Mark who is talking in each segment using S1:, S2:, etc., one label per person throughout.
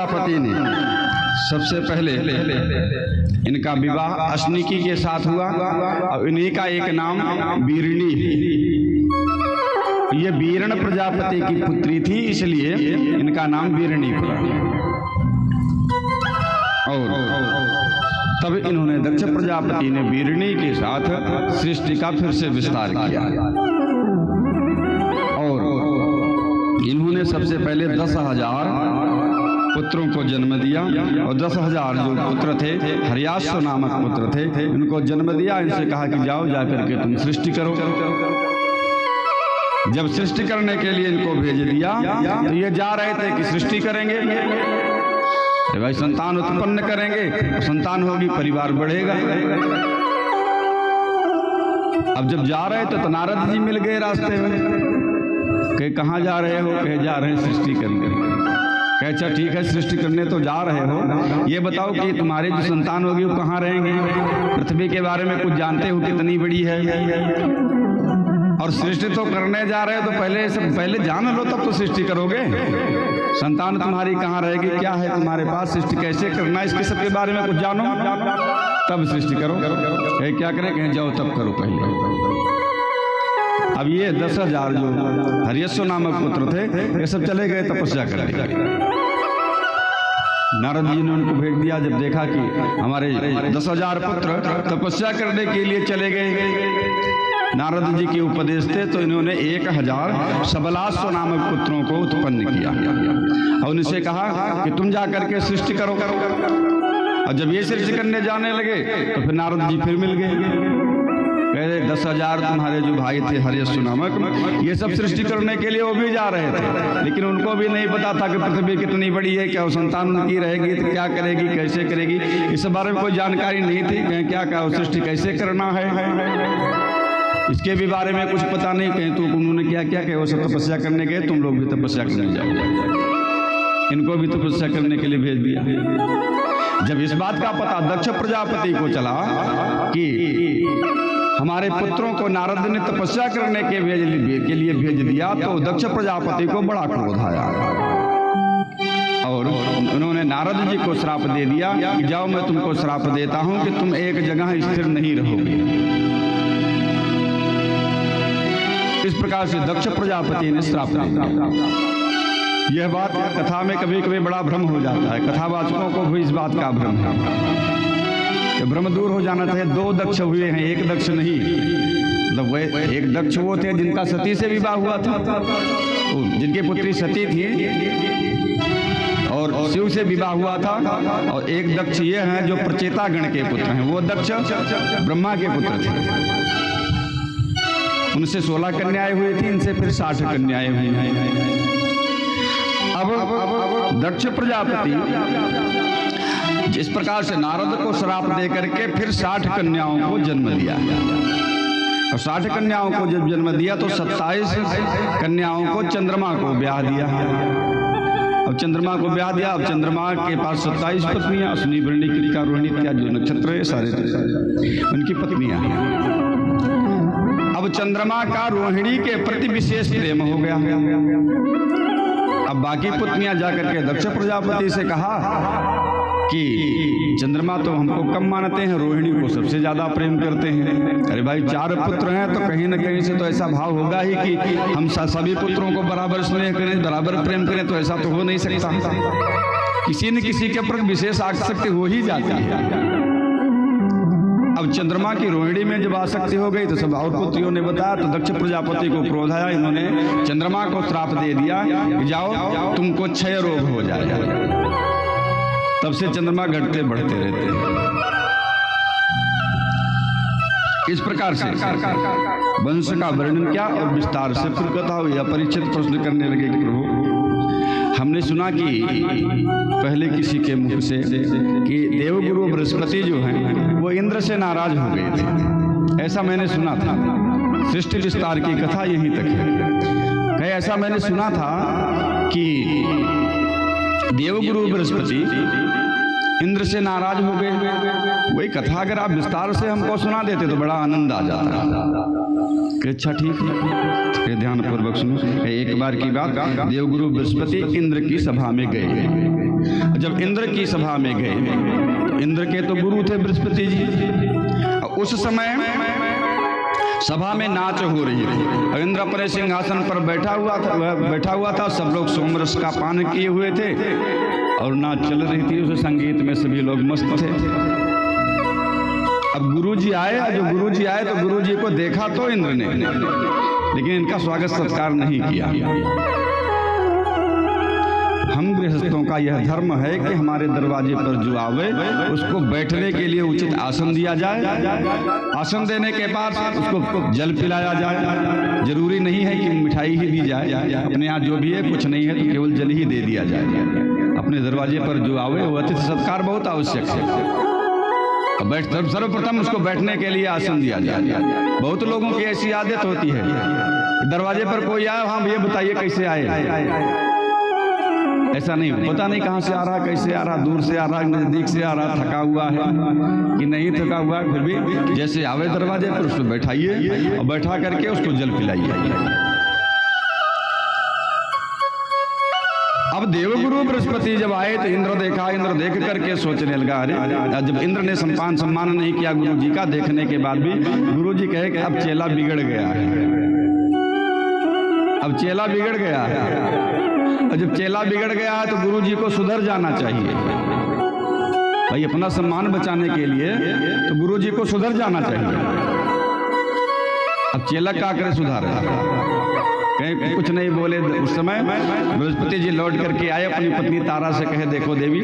S1: प्रजापति ने सबसे पहले इनका विवाह अश्निकी के साथ हुआ और इन्हीं का एक नाम बीरणी। ये बीरण प्रजापति की पुत्री थी, इसलिए इनका नाम बीरणी पड़ा। और तब इन्होंने दक्ष प्रजापति ने बीरणी के साथ सृष्टि का फिर से विस्तार किया और इन्होंने सबसे पहले 10,000 पुत्रों को जन्म दिया और 10,000 जो पुत्र थे, हर्याश्व नामक पुत्र थे, उनको जन्म दिया। इनसे कहा कि जाओ जाकर के तुम सृष्टि करो। जब सृष्टि करने के लिए इनको भेज दिया तो ये जा रहे थे कि सृष्टि करेंगे, भाई संतान उत्पन्न करेंगे, संतान होगी, परिवार बढ़ेगा। अब जब जा रहे थे तो नारद जी मिल गए रास्ते में। कहे कहाँ जा रहे हो? कहे जा रहे हैं सृष्टि करने। कहे अच्छा ठीक है, सृष्टि करने तो जा रहे हो, ये बताओ कि तुम्हारी जो संतान होगी वो कहाँ रहेंगे? पृथ्वी के बारे में कुछ जानते हो कितनी बड़ी है? और सृष्टि तो करने जा रहे हो तो पहले जान लो, तब तो सृष्टि करोगे। संतान तुम्हारी कहाँ रहेगी, क्या है तुम्हारे पास, सृष्टि कैसे करना, इसके सब के बारे में कुछ जानो तब सृष्टि करो। कहे क्या करें? कहें जाओ तब करो पहले। अब ये 10,000 जो हर्यश्व नामक पुत्र थे, ये सब चले गए तपस्या करने। नारद जी ने उनको भेज दिया। जब देखा कि हमारे 10,000 पुत्र तपस्या करने के लिए चले गए, नारद जी के उपदेश थे, तो इन्होंने 1,000 सबलाश्व नामक पुत्रों को उत्पन्न किया और उनसे कहा कि तुम जा करके सृष्टि करो। और जब ये सृष्टि करने जाने लगे तो फिर नारद जी फिर मिल गए। कहे 10,000 तुम्हारे जो भाई थे हर्यश्व नामक, ये सब सृष्टि करने के लिए वो भी जा रहे थे, लेकिन उनको भी नहीं पता था कि पृथ्वी कितनी बड़ी है, क्या वो संतान उनकी रहेगी तो क्या करेगी, कैसे करेगी, इस बारे में कोई जानकारी नहीं थी। कहें क्या क्या सृष्टि कैसे करना है, इसके भी बारे में कुछ पता नहीं। कहें तो उन्होंने क्या क्या कहे, वो सब तपस्या करने गए, तुम लोग भी तपस्या करने जाओ। इनको भी तपस्या करने के लिए भेज दिया। जब इस बात का पता दक्ष प्रजापति को चला कि हमारे पुत्रों को नारद ने तपस्या करने के लिए भेज दिया, तो दक्ष प्रजापति को बड़ा क्रोध आया और उन्होंने नारद जी को श्राप दे दिया कि जाओ मैं तुमको श्राप देता हूं कि तुम एक जगह स्थिर नहीं रहोगे। इस प्रकार से दक्ष प्रजापति ने श्राप दे दिया। यह बात कथा में कभी कभी बड़ा भ्रम हो जाता है, कथावाचकों को भी इस बात का भ्रम है। तो भ्रम दूर हो जाना चाहिए। 2 दक्ष हुए हैं, एक दक्ष नहीं। मतलब वे एक दक्ष वो थे जिनका सती से विवाह हुआ था, जिनकी पुत्री सती थी और शिव से विवाह हुआ था। और एक दक्ष ये हैं जो प्रचेता गण के पुत्र हैं, वो दक्ष ब्रह्मा के पुत्र थे। उनसे 16 कन्याएं हुई थी, इनसे फिर 60 कन्याएं हुई हैं। अब दक्ष प्रजापति इस प्रकार से नारद को श्राप दे करके फिर 60 कन्याओं को जन्म दिया और 60 कन्याओं को जब जन्म दिया तो 27 कन्याओं को चंद्रमा को ब्याह दिया। अब चंद्रमा को ब्याह दिया। अब चंद्रमा के पास 27 पत्नियां, अश्विनी भरणी कृतिका रोहिणी इत्यादि जो नक्षत्र है सारे उनकी पत्नियां। अब चंद्रमा का रोहिणी के प्रति विशेष प्रेम हो गया। अब बाकी पत्नियां जाकर के दक्ष प्रजापति से कहा कि चंद्रमा तो हमको कम मानते हैं, रोहिणी को सबसे ज्यादा प्रेम करते हैं। अरे भाई 4 पुत्र हैं तो कहीं न कहीं से तो ऐसा भाव होगा ही कि हम सभी पुत्रों को बराबर स्नेह करें, बराबर प्रेम करें, तो ऐसा तो हो नहीं सकता। किसी न किसी के प्रति विशेष आसक्ति हो ही जाती है। अब चंद्रमा की रोहिणी में जब आसक्ति हो गई तो सब और पुत्रियों ने बताया, तो दक्ष प्रजापति को क्रोध आया। इन्होंने चंद्रमा को श्राप दे दिया कि जाओ तुमको क्षय रोग हो जाएगा। तब से चंद्रमा घटते बढ़ते रहते हैं। इस प्रकार से वंश का वर्णन क्या और विस्तार से फिर कथा हुई। अपरिचित प्रश्न करने लगे कि प्रभु हमने सुना कि पहले किसी के मुख से कि देवगुरु बृहस्पति जो हैं वो इंद्र से नाराज हो गए थे, ऐसा मैंने सुना था। सृष्टि विस्तार की कथा यहीं तक है। ऐसा मैंने सुना था कि देवगुरु बृहस्पति इंद्र से नाराज हो गए। वही कथा अगर आप विस्तार से हमको सुना देते तो बड़ा आनंद आ जाता। कि अच्छा ठीक है, ध्यान पूर्वक सुनो। एक बार की बात, देवगुरु बृहस्पति इंद्र की सभा में गए। जब इंद्र की सभा में गए, इंद्र के तो गुरु थे बृहस्पति जी। उस समय सभा में नाच हो रही थी। इंद्र अपने सिंहासन पर बैठा हुआ था। सब लोग सोमरस का पान किए हुए थे और नाच चल रही थी। उस संगीत में सभी लोग मस्त थे। अब गुरुजी आए। जो गुरुजी आए तो गुरुजी को देखा तो इंद्र ने, लेकिन इनका स्वागत सत्कार नहीं किया। हम गृहस्थों का यह धर्म है कि हमारे दरवाजे पर जो आवे उसको बैठने के लिए उचित आसन दिया जाए। आसन देने के बाद उसको जल पिलाया जाए। जरूरी नहीं है कि मिठाई ही दी जाए। अपने यहाँ जो भी है कुछ नहीं है तो केवल जल ही दे दिया जाए। अपने दरवाजे पर जो आवे वो अतिथि सत्कार बहुत आवश्यक है। सर्वप्रथम उसको बैठने के लिए आसन दिया जाए। बहुत लोगों की ऐसी आदत होती है, दरवाजे पर कोई आए, हाँ भैया बताइए कैसे आए। ऐसा नहीं, पता नहीं कहाँ से आ रहा, कैसे आ रहा, दूर से आ रहा, नजदीक से आ रहा, थका हुआ है कि नहीं थका हुआ है, फिर भी जैसे आवे दरवाजे पर उसको बैठाइए और बैठा करके उसको जल पिलाइए। अब देवगुरु बृहस्पति जब आए तो इंद्र देखा। इंद्र देख करके सोचने लगा, अरे जब इंद्र ने सम्मान नहीं किया गुरु जी का, देखने के बाद भी गुरु जी कहे कि अब चेला बिगड़ गया है। अब चेला बिगड़ गया है। और जब चेला बिगड़ गया है तो गुरु जी को सुधर जाना चाहिए। भाई अपना सम्मान बचाने के लिए तो गुरु जी को सुधर जाना चाहिए। अब चेला क्या करे, सुधारे? कहीं कुछ नहीं बोले। उस समय बृहस्पति जी लौट करके आए, अपनी पत्नी तारा से कहे, देखो देवी,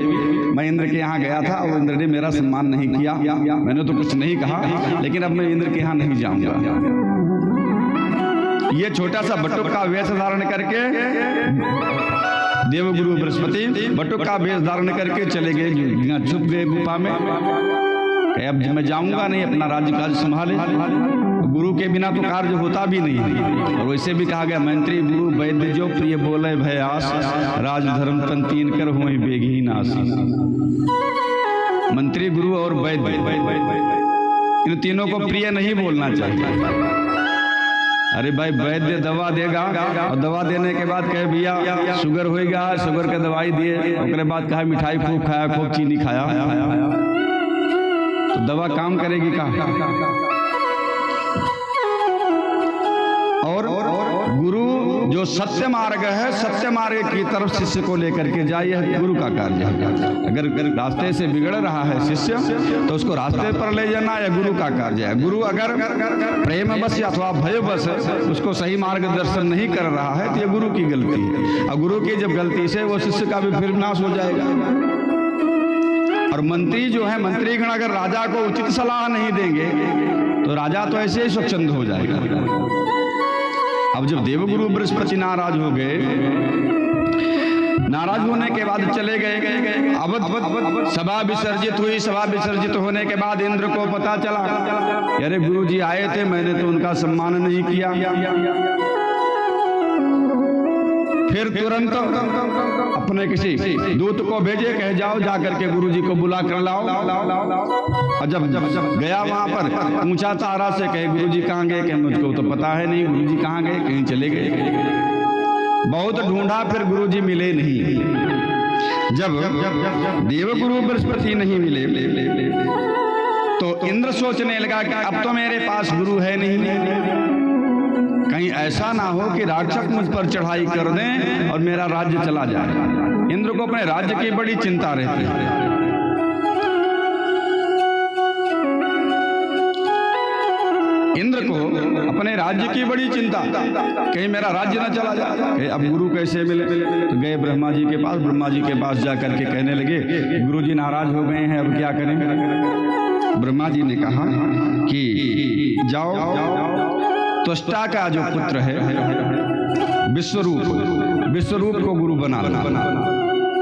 S1: मैं इंद्र के यहाँ गया था और इंद्र ने मेरा सम्मान नहीं किया। मैंने तो कुछ नहीं कहा, लेकिन अब मैं इंद्र के यहाँ नहीं जाऊंगा। ये छोटा सा बटुक का वेश धारण करके देवगुरु बृहस्पति बटुक का वेश धारण करके चले गए, छुप गए गुफा में। अब मैं जाऊंगा नहीं, अपना राज्य कार्य संभाले। गुरु के बिना तो कार्य होता भी नहीं है। और वैसे भी कहा गया, मंत्री गुरु वैद्य जो प्रिय बोले भयास, राजधर्म तन तीन कर हो बेगी नासी। मंत्री, गुरु और वैद्य, इन तीनों को प्रिय नहीं बोलना चाहिए। अरे भाई, वैद्य दवा देगा और दवा देने के बाद कहे भैया शुगर होएगा, शुगर का दवाई दिए, उसके बाद कहा मिठाई खूब खाया, खूब चीनी खाया, तो दवा काम करेगी कहाँ? और गुरु जो सत्य मार्ग है, सत्य मार्ग की तरफ शिष्य को लेकर के जाए, यह गुरु का कार्य है। अगर रास्ते से बिगड़ रहा है शिष्य तो उसको रास्ते पर ले जाना यह गुरु का कार्य है। गुरु अगर प्रेम बस अथवा भय बस उसको सही मार्गदर्शन नहीं कर रहा है तो यह गुरु की गलती है। और गुरु की जब गलती से वो शिष्य का भी फिर नाश हो जाएगा। और मंत्री जो है, मंत्रीगण अगर राजा को उचित सलाह नहीं देंगे तो राजा तो ऐसे ही स्वच्छंद हो जाएगा। अब जब देवगुरु बृहस्पति नाराज हो गए, नाराज होने के बाद चले गए। अब सभा विसर्जित हुई। सभा विसर्जित होने के बाद इंद्र को पता चला, अरे गुरु जी आए थे, मैंने तो उनका सम्मान नहीं किया। फिर तुरंत अपने किसी दूत को भेजे, कहे जाओ जाकर के गुरु जी को बुला कर लाओ। और जब गया वहां पर, पूछा तारा से, कहे गुरु जी कहाँ गए? कि मुझको तो पता है नहीं, गुरु जी कहाँ गए, कहीं चले गए। बहुत ढूंढा, फिर गुरु जी मिले नहीं। जब देवगुरु बृहस्पति नहीं मिले तो इंद्र सोचने लगा कि अब तो मेरे पास गुरु है नहीं, कहीं ऐसा ना हो कि राक्षस मुझ पर चढ़ाई कर दें और मेरा राज्य चला जाए। इंद्र को अपने राज्य की बड़ी चिंता रहती है। इंद्र को अपने राज्य की बड़ी चिंता, कहीं मेरा राज्य न चला जाए। अब गुरु कैसे मिले? तो गए ब्रह्मा जी के पास। ब्रह्मा जी के पास जाकर के कहने लगे, गुरु जी नाराज हो गए हैं, अब क्या करें? ब्रह्मा जी ने कहा कि जाओ, त्वष्टा का जो पुत्र है विश्वरूप को गुरु बना लो।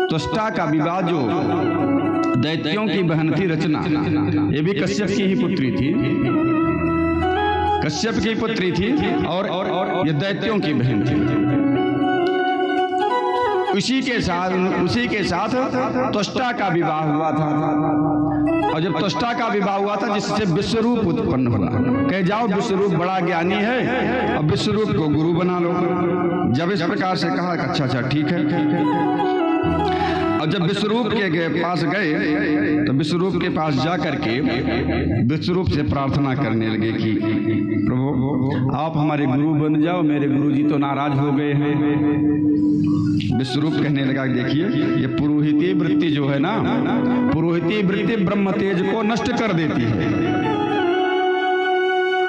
S1: त्वष्टा का विवाह जो दैत्यों की बहन थी रचना, ये भी कश्यप की ही पुत्री थी, कश्यप की पुत्री थी और ये दैत्यों की बहन थी। उसी के साथ त्वष्टा का विवाह हुआ था। और जब त्वष्टा का विवाह हुआ था जिससे विश्वरूप उत्पन्न हुआ। कह जाओ विश्वरूप बड़ा ज्ञानी है, अब विश्वरूप को गुरु बना लो। जब इस प्रकार से कहा, अच्छा ठीक है। और जब विश्वरूप के पास गए तो विश्वरूप के पास जा करके विश्वरूप से प्रार्थना करने लगे कि प्रभु आप हमारे गुरु बन जाओ, मेरे गुरुजी तो नाराज हो गए हैं। विश्वरूप कहने लगा, देखिए ये पुरोहिती वृत्ति जो है ना, पुरोहिती वृत्ति ब्रह्म तेज को नष्ट कर देती है।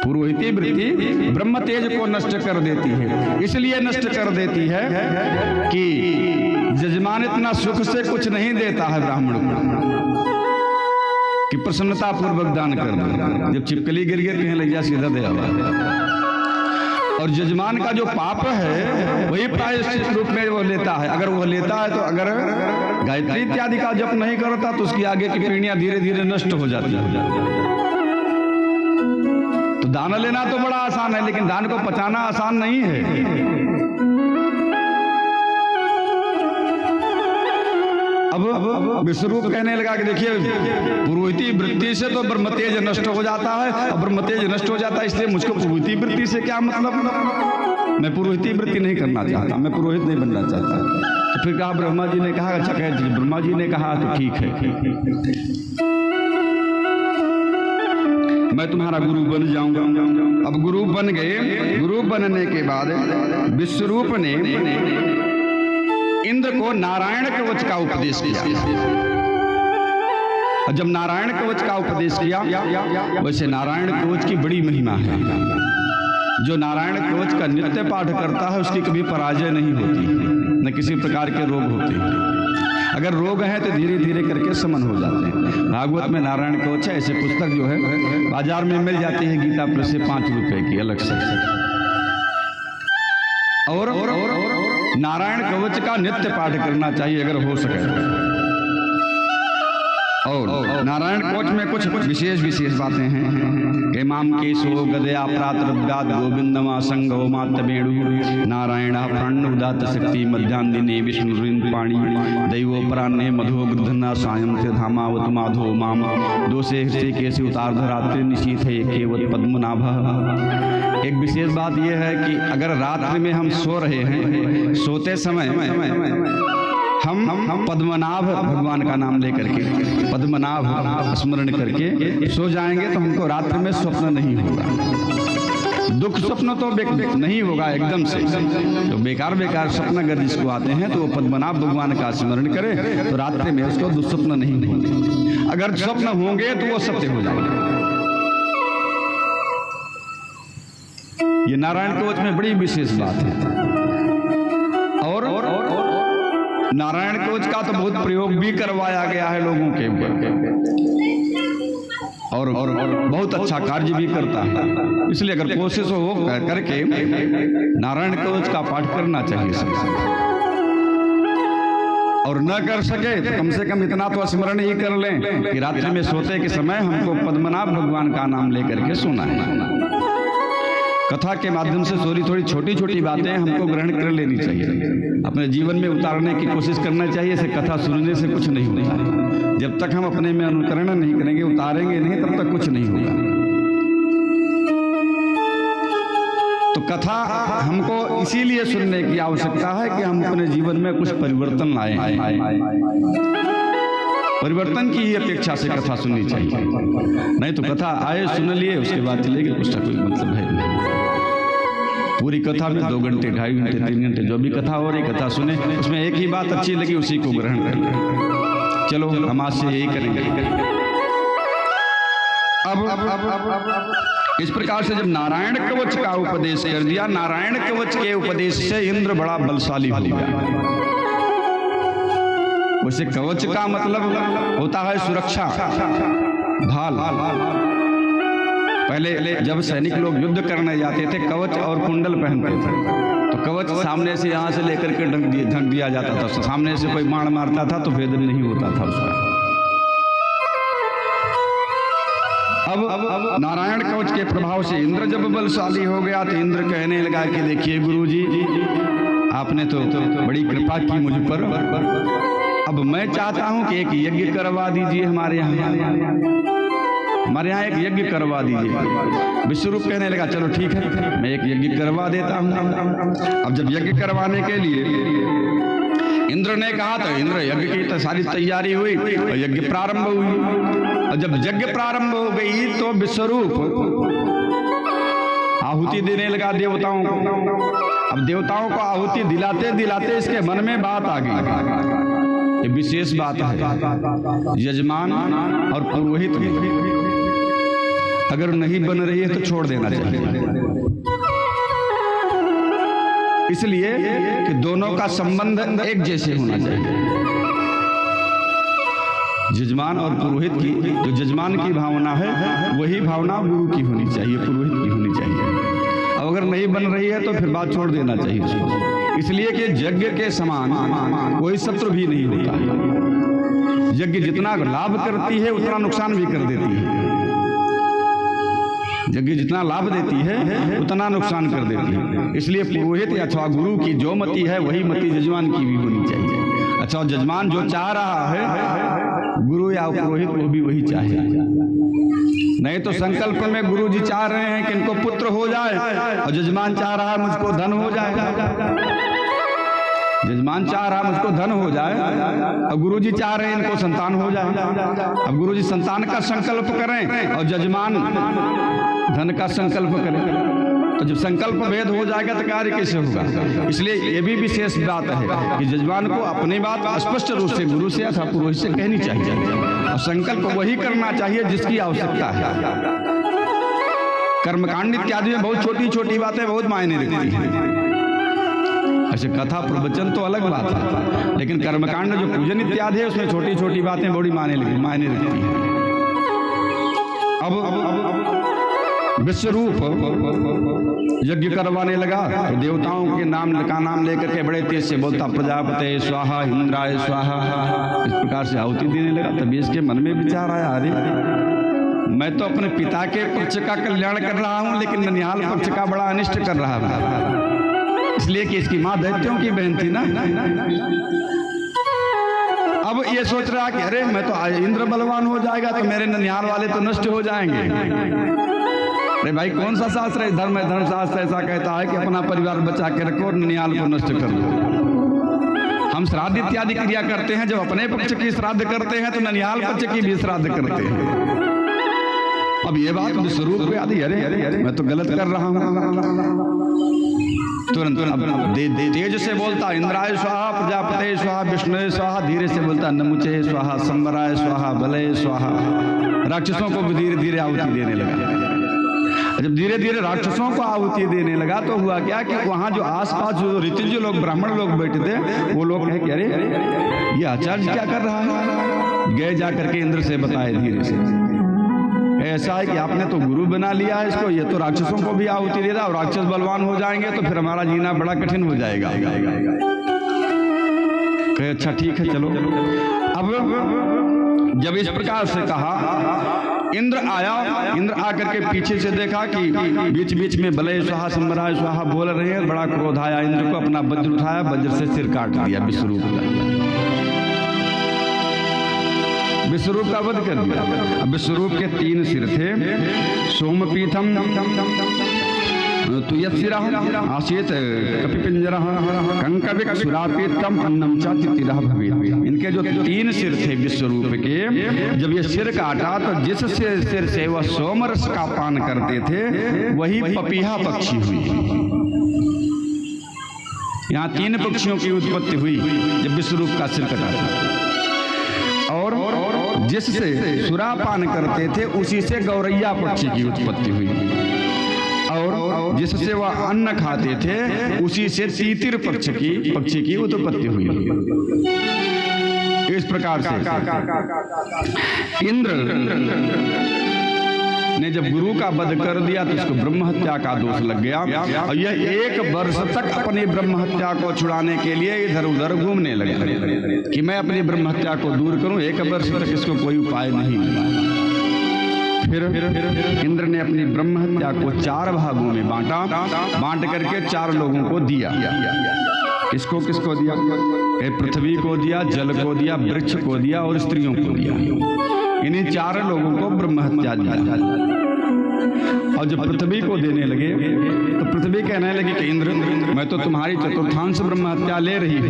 S1: पुरोहिती वृत्ति ब्रह्म तेज को नष्ट कर देती है। इसलिए नष्ट कर देती है कि यजमान इतना सुख से कुछ नहीं देता है ब्राह्मण को कि प्रसन्नता पूर्वक दान कर दो। जब छिपकली गिर गई कहीं लग जा सीधा दे आवा। और यजमान का जो पाप है वही प्रायश्चित रूप में वो लेता है। अगर वो लेता है तो अगर गायत्री इत्यादि का जप नहीं करता तो उसकी आगे की पीढ़ियां धीरे धीरे नष्ट हो जाती है। तो दान लेना तो बड़ा आसान है, लेकिन दान को पचाना आसान नहीं है। अब विश्वरूप कहने लगा कि देखिए पुरोहिती वृत्ति से तो ब्रह्मतेज नष्ट हो जाता है, और ब्रह्मतेज नष्ट हो जाता है, इसलिए मुझको पुरोहिती वृत्ति से क्या मतलब। मैं पुरोहिती वृत्ति नहीं करना चाहता, मैं पुरोहित नहीं बनना चाहता। तो फिर कहा ब्रह्मा जी ने कहा, अच्छा कह ब्रह्मा जी ने कहा तो ठीक है, मैं तुम्हारा गुरु बन जाऊंगा। अब गुरु बन गए। गुरु बनने के बाद विश्वरूप ने इंद्र को नारायण कवच का उपदेश किया। और जब नारायण कवच का उपदेश किया, वैसे नारायण कवच की बड़ी महिमा है। जो नारायण कवच का नित्य पाठ करता है उसकी कभी पराजय नहीं होती, न किसी प्रकार के रोग होते हैं। अगर रोग है तो धीरे धीरे करके समन हो जाते हैं। भागवत में नारायण कवच है, ऐसे पुस्तक जो है बाजार में मिल जाती है, गीता प्रेस से 5 रुपए की अलग से। और नारायण कवच का नित्य पाठ करना चाहिए अगर हो सके। और नारायण कवच में कुछ विशेष बातें हैं। इमाम केशो गदया प्रातरुद्गाद गोविंदमा संगो मातवेणु नारायण प्रण उदात शक्ति मध्यान्दिने विष्णु पाणी दैवोपरान्ने मधो गृधना सायं थे धामावत माधो माम दोषे हृषि केशि उतार्ध रात्रि निशीथ केवत पद्मनाभ। एक विशेष बात यह है कि अगर रात्रि में हम सो रहे हैं, सोते समय हम पद्मनाभ भगवान का नाम लेकर के पद्मनाभ स्मरण करके सो जाएंगे तो हमको रात्रि में स्वप्न नहीं होगा। दुख स्वप्न तो नहीं होगा एकदम से। तो बेकार स्वप्न अगर जिसको आते हैं तो वो पद्मनाभ भगवान का स्मरण करे तो रात्रि में उसको दुस्वप्न नहीं होंगे। अगर स्वप्न होंगे तो वो सत्य हो जाएगा। ये नारायण कवच में बड़ी विशेष बात है। और नारायण कवच का तो बहुत प्रयोग भी करवाया गया है लोगों के और बहुत अच्छा कार्य भी करता है। इसलिए अगर कोशिश हो करके नारायण कवच का पाठ करना चाहिए सबसे। और न कर सके तो कम से कम इतना तो स्मरण ही कर लें कि रात्रि में सोते के समय हमको पद्मनाभ भगवान का नाम लेकर के सोना है। कथा के माध्यम से थोड़ी छोटी छोटी बातें हमको ग्रहण कर लेनी चाहिए, अपने जीवन में उतारने की कोशिश करना चाहिए। ऐसे कथा सुनने से कुछ नहीं होता। जब तक हम अपने में अनुकरण नहीं करेंगे, उतारेंगे नहीं, तब तक कुछ नहीं होगा। तो कथा हमको इसीलिए सुनने की आवश्यकता है कि हम अपने जीवन में कुछ परिवर्तन लाएं। परिवर्तन की ही अपेक्षा से कथा सुननी चाहिए। नहीं तो कथा आए सुन लिए उसके बाद चलेगी, उसका कोई मतलब है नहीं। पूरी कथा में 2 घंटे 2.5 घंटे 3 घंटे जो भी कथा हो रही, कथा सुने, उसमें एक ही बात अच्छी लगी उसी को ग्रहण कर लें। चलो हम आज से यही करेंगे। अब इस प्रकार से जब नारायण कवच का उपदेश कर दिया, नारायण कवच के उपदेश से इंद्र बड़ा बलशाली हो गया। वैसे कवच का मतलब होता है सुरक्षा, ढाल। पहले जब सैनिक लोग युद्ध करने जाते थे कवच और कुंडल पहनते थे। तो कवच सामने से यहाँ से लेकर के ढक दिया जाता था। सामने से कोई बाण मारता था तो भेदन नहीं होता था उसका। अब नारायण कवच के प्रभाव से इंद्र जब बलशाली हो गया तो इंद्र कहने लगा कि देखिए गुरुजी, आपने तो बड़ी कृपा की मुझ पर, अब मैं चाहता हूं कि एक यज्ञ करवा दीजिए हमारे यहाँ एक यज्ञ करवा दीजिए। विश्वरूप कहने लगा चलो ठीक है, मैं एक यज्ञ करवा देता हूं। अब जब यज्ञ करवाने के लिए इंद्र ने कहा तो इंद्र यज्ञ की तो सारी तैयारी हुई और यज्ञ प्रारंभ हुई। और जब यज्ञ प्रारंभ हो गई तो विश्वरूप आहुति देने लगा देवताओं को। अब देवताओं को आहुति दिलाते दिलाते इसके मन में बात आ गई, ये विशेष बात है, यजमान और पुरोहित अगर नहीं बन रही है तो छोड़ देना चाहिए, इसलिए कि दोनों का संबंध एक जैसे होना चाहिए। यजमान और पुरोहित की जो यजमान की भावना है वही भावना गुरु की होनी चाहिए, पुरोहित की होनी चाहिए। अब अगर नहीं बन रही है तो फिर बात छोड़ देना चाहिए उसको, इसलिए कि यज्ञ के समान कोई शत्रु भी नहीं होता। यज्ञ जितना लाभ करती है उतना नुकसान भी कर देती है, यज्ञ जितना लाभ देती है उतना नुकसान कर देती है। इसलिए पुरोहित अथवा गुरु की जो मति है वही मति यजमान की भी होनी चाहिए। अच्छा, यजमान जो चाह रहा है गुरु या पुरोहित वो भी वही चाहे। नहीं तो संकल्प में गुरु जी चाह रहे हैं कि इनको पुत्र हो जाए और यजमान चाह रहा है मुझको धन हो जाए, यजमान चाह रहा है मुझको धन हो जाए और गुरु जी चाह रहे हैं इनको संतान हो जाए। अब गुरु जी संतान का संकल्प करें और यजमान धन का संकल्प करें तो जब संकल्प भेद हो जाएगा तो कार्य कैसे होगा। इसलिए ये भी विशेष बात है कि यजमान को अपनी बात स्पष्ट रूप से गुरु से अथवा पुरोहित से कहनी चाहिए और संकल्प वही करना चाहिए जिसकी आवश्यकता है। कर्मकांड इत्यादि में बहुत छोटी छोटी बातें बहुत मायने रखती हैं। ऐसे कथा प्रवचन तो अलग बात है, लेकिन कर्मकांड जो पूजन इत्यादि है उसमें छोटी छोटी बातें बड़ी मायने रखती हैं। अब विश्वरूप यज्ञ करवाने लगा तो देवताओं के नाम का नाम लेकर के बड़े तेज से बोलता प्रजापते स्वाहा, इंद्राय स्वाहा, इस प्रकार से आहुति देने लगा। तभी इसके मन में विचार आया, अरे मैं तो अपने पिता के पक्ष का कल्याण कर रहा हूं लेकिन ननिहाल पक्ष का बड़ा अनिष्ट कर रहा था, इसलिए कि इसकी मां दैत्यों की बहन थी ना। अब ये सोच रहा कि अरे मैं तो इंद्र बलवान हो जाएगा तो मेरे ननिहाल वाले तो नष्ट हो जाएंगे। अरे भाई कौन सा शास्त्र है, धर्म है, धर्मशास्त्र ऐसा कहता है कि अपना परिवार बचा के रखो और ननिहाल को नष्ट कर दो। हम श्राद्ध इत्यादि क्रिया करते हैं, जब अपने पक्ष की श्राद्ध करते हैं तो ननिहाल पक्ष की भी श्राद्ध करते हैं। अब ये बात विश्वरूप को याद, अरे मैं तो गलत कर रहा हूं। तुरंत तेज से बोलता इंद्राय स्वाहा, प्रजापते स्वाहा, विष्णु स्वाहा, धीरे से बोलता नमुचे स्वाहा, संवराय स्वाहा, बलय स्वाहा। राक्षसों को भी धीरे धीरे आहुति देने लगा। जब धीरे धीरे राक्षसों को आहुति देने लगा तो हुआ क्या कि वहां जो आसपास जो ऋतुज लोग, ब्राह्मण लोग बैठे थे, वो लोग कहे कि अरे ये आचार्य क्या कर रहा है। गए जा करके इंद्र से बताए धीरे से, ऐसा है कि आपने तो गुरु बना लिया है इसको, ये तो राक्षसों को भी आहुति दे रहा और राक्षस बलवान हो जाएंगे तो फिर हमारा जीना बड़ा कठिन हो जाएगा। कहे अच्छा ठीक है चलो। अब जब इस प्रकार से कहा, इंद्र आया, इंद्र आकर के पीछे से देखा कि बीच बीच में बलय स्वाहा, संवराय स्वाहा बोल रहे हैं। बड़ा क्रोध आया इंद्र को, अपना वज्र उठाया, वज्र से सिर काट दिया विश्वरूप का। विश्वरूप का वध कर दिया। विश्वरूप के 3 सिर थे, सोमपीठम तुयत्सिरः आसीत कपिपिंजरः कंकविक सुरापीतम अन्नम च तितिरः भवेत्। इनके जो 3 सिर थे विश्वरूप के, जब ये सिर काटा तो जिस सिर से वह सोमरस का पान करते थे वही पपीहा पक्षी हुई। यहाँ 3 पक्षियों की उत्पत्ति हुई जब विश्वरूप का सिर कटा, और जिससे सुरापान करते थे उसी से गौरैया पक्षी की उत्पत्ति हुई, और जिससे वह अन्न खाते थे उसी से तीतिर पक्षी की उत्पत्ति हुई। इस प्रकार से इंद्र ने जब गुरु का वध कर दिया तो उसको ब्रह्म हत्या का दोष लग गया, और यह 1 वर्ष तक अपनी ब्रह्म हत्या को छुड़ाने के लिए इधर उधर घूमने लगा कि मैं अपनी ब्रह्म हत्या को दूर करूं। 1 वर्ष तक इसको कोई उपाय नहीं मिला। फिर इंद्र ने अपनी ब्रह्म हत्या को 4 भागों में बांट करके 4 लोगों को दिया। इसको किसको दिया? पृथ्वी को दिया, जल को दिया, वृक्ष को दिया और स्त्रियों को दिया। इन्हीं 4 लोगों को ब्रह्म हत्या दिया। और जब पृथ्वी को देने लगे तो पृथ्वी कहने लगी कि इंद्र, मैं तो तुम्हारी चतुर्थांश ब्रह्म हत्या ले रही हूँ।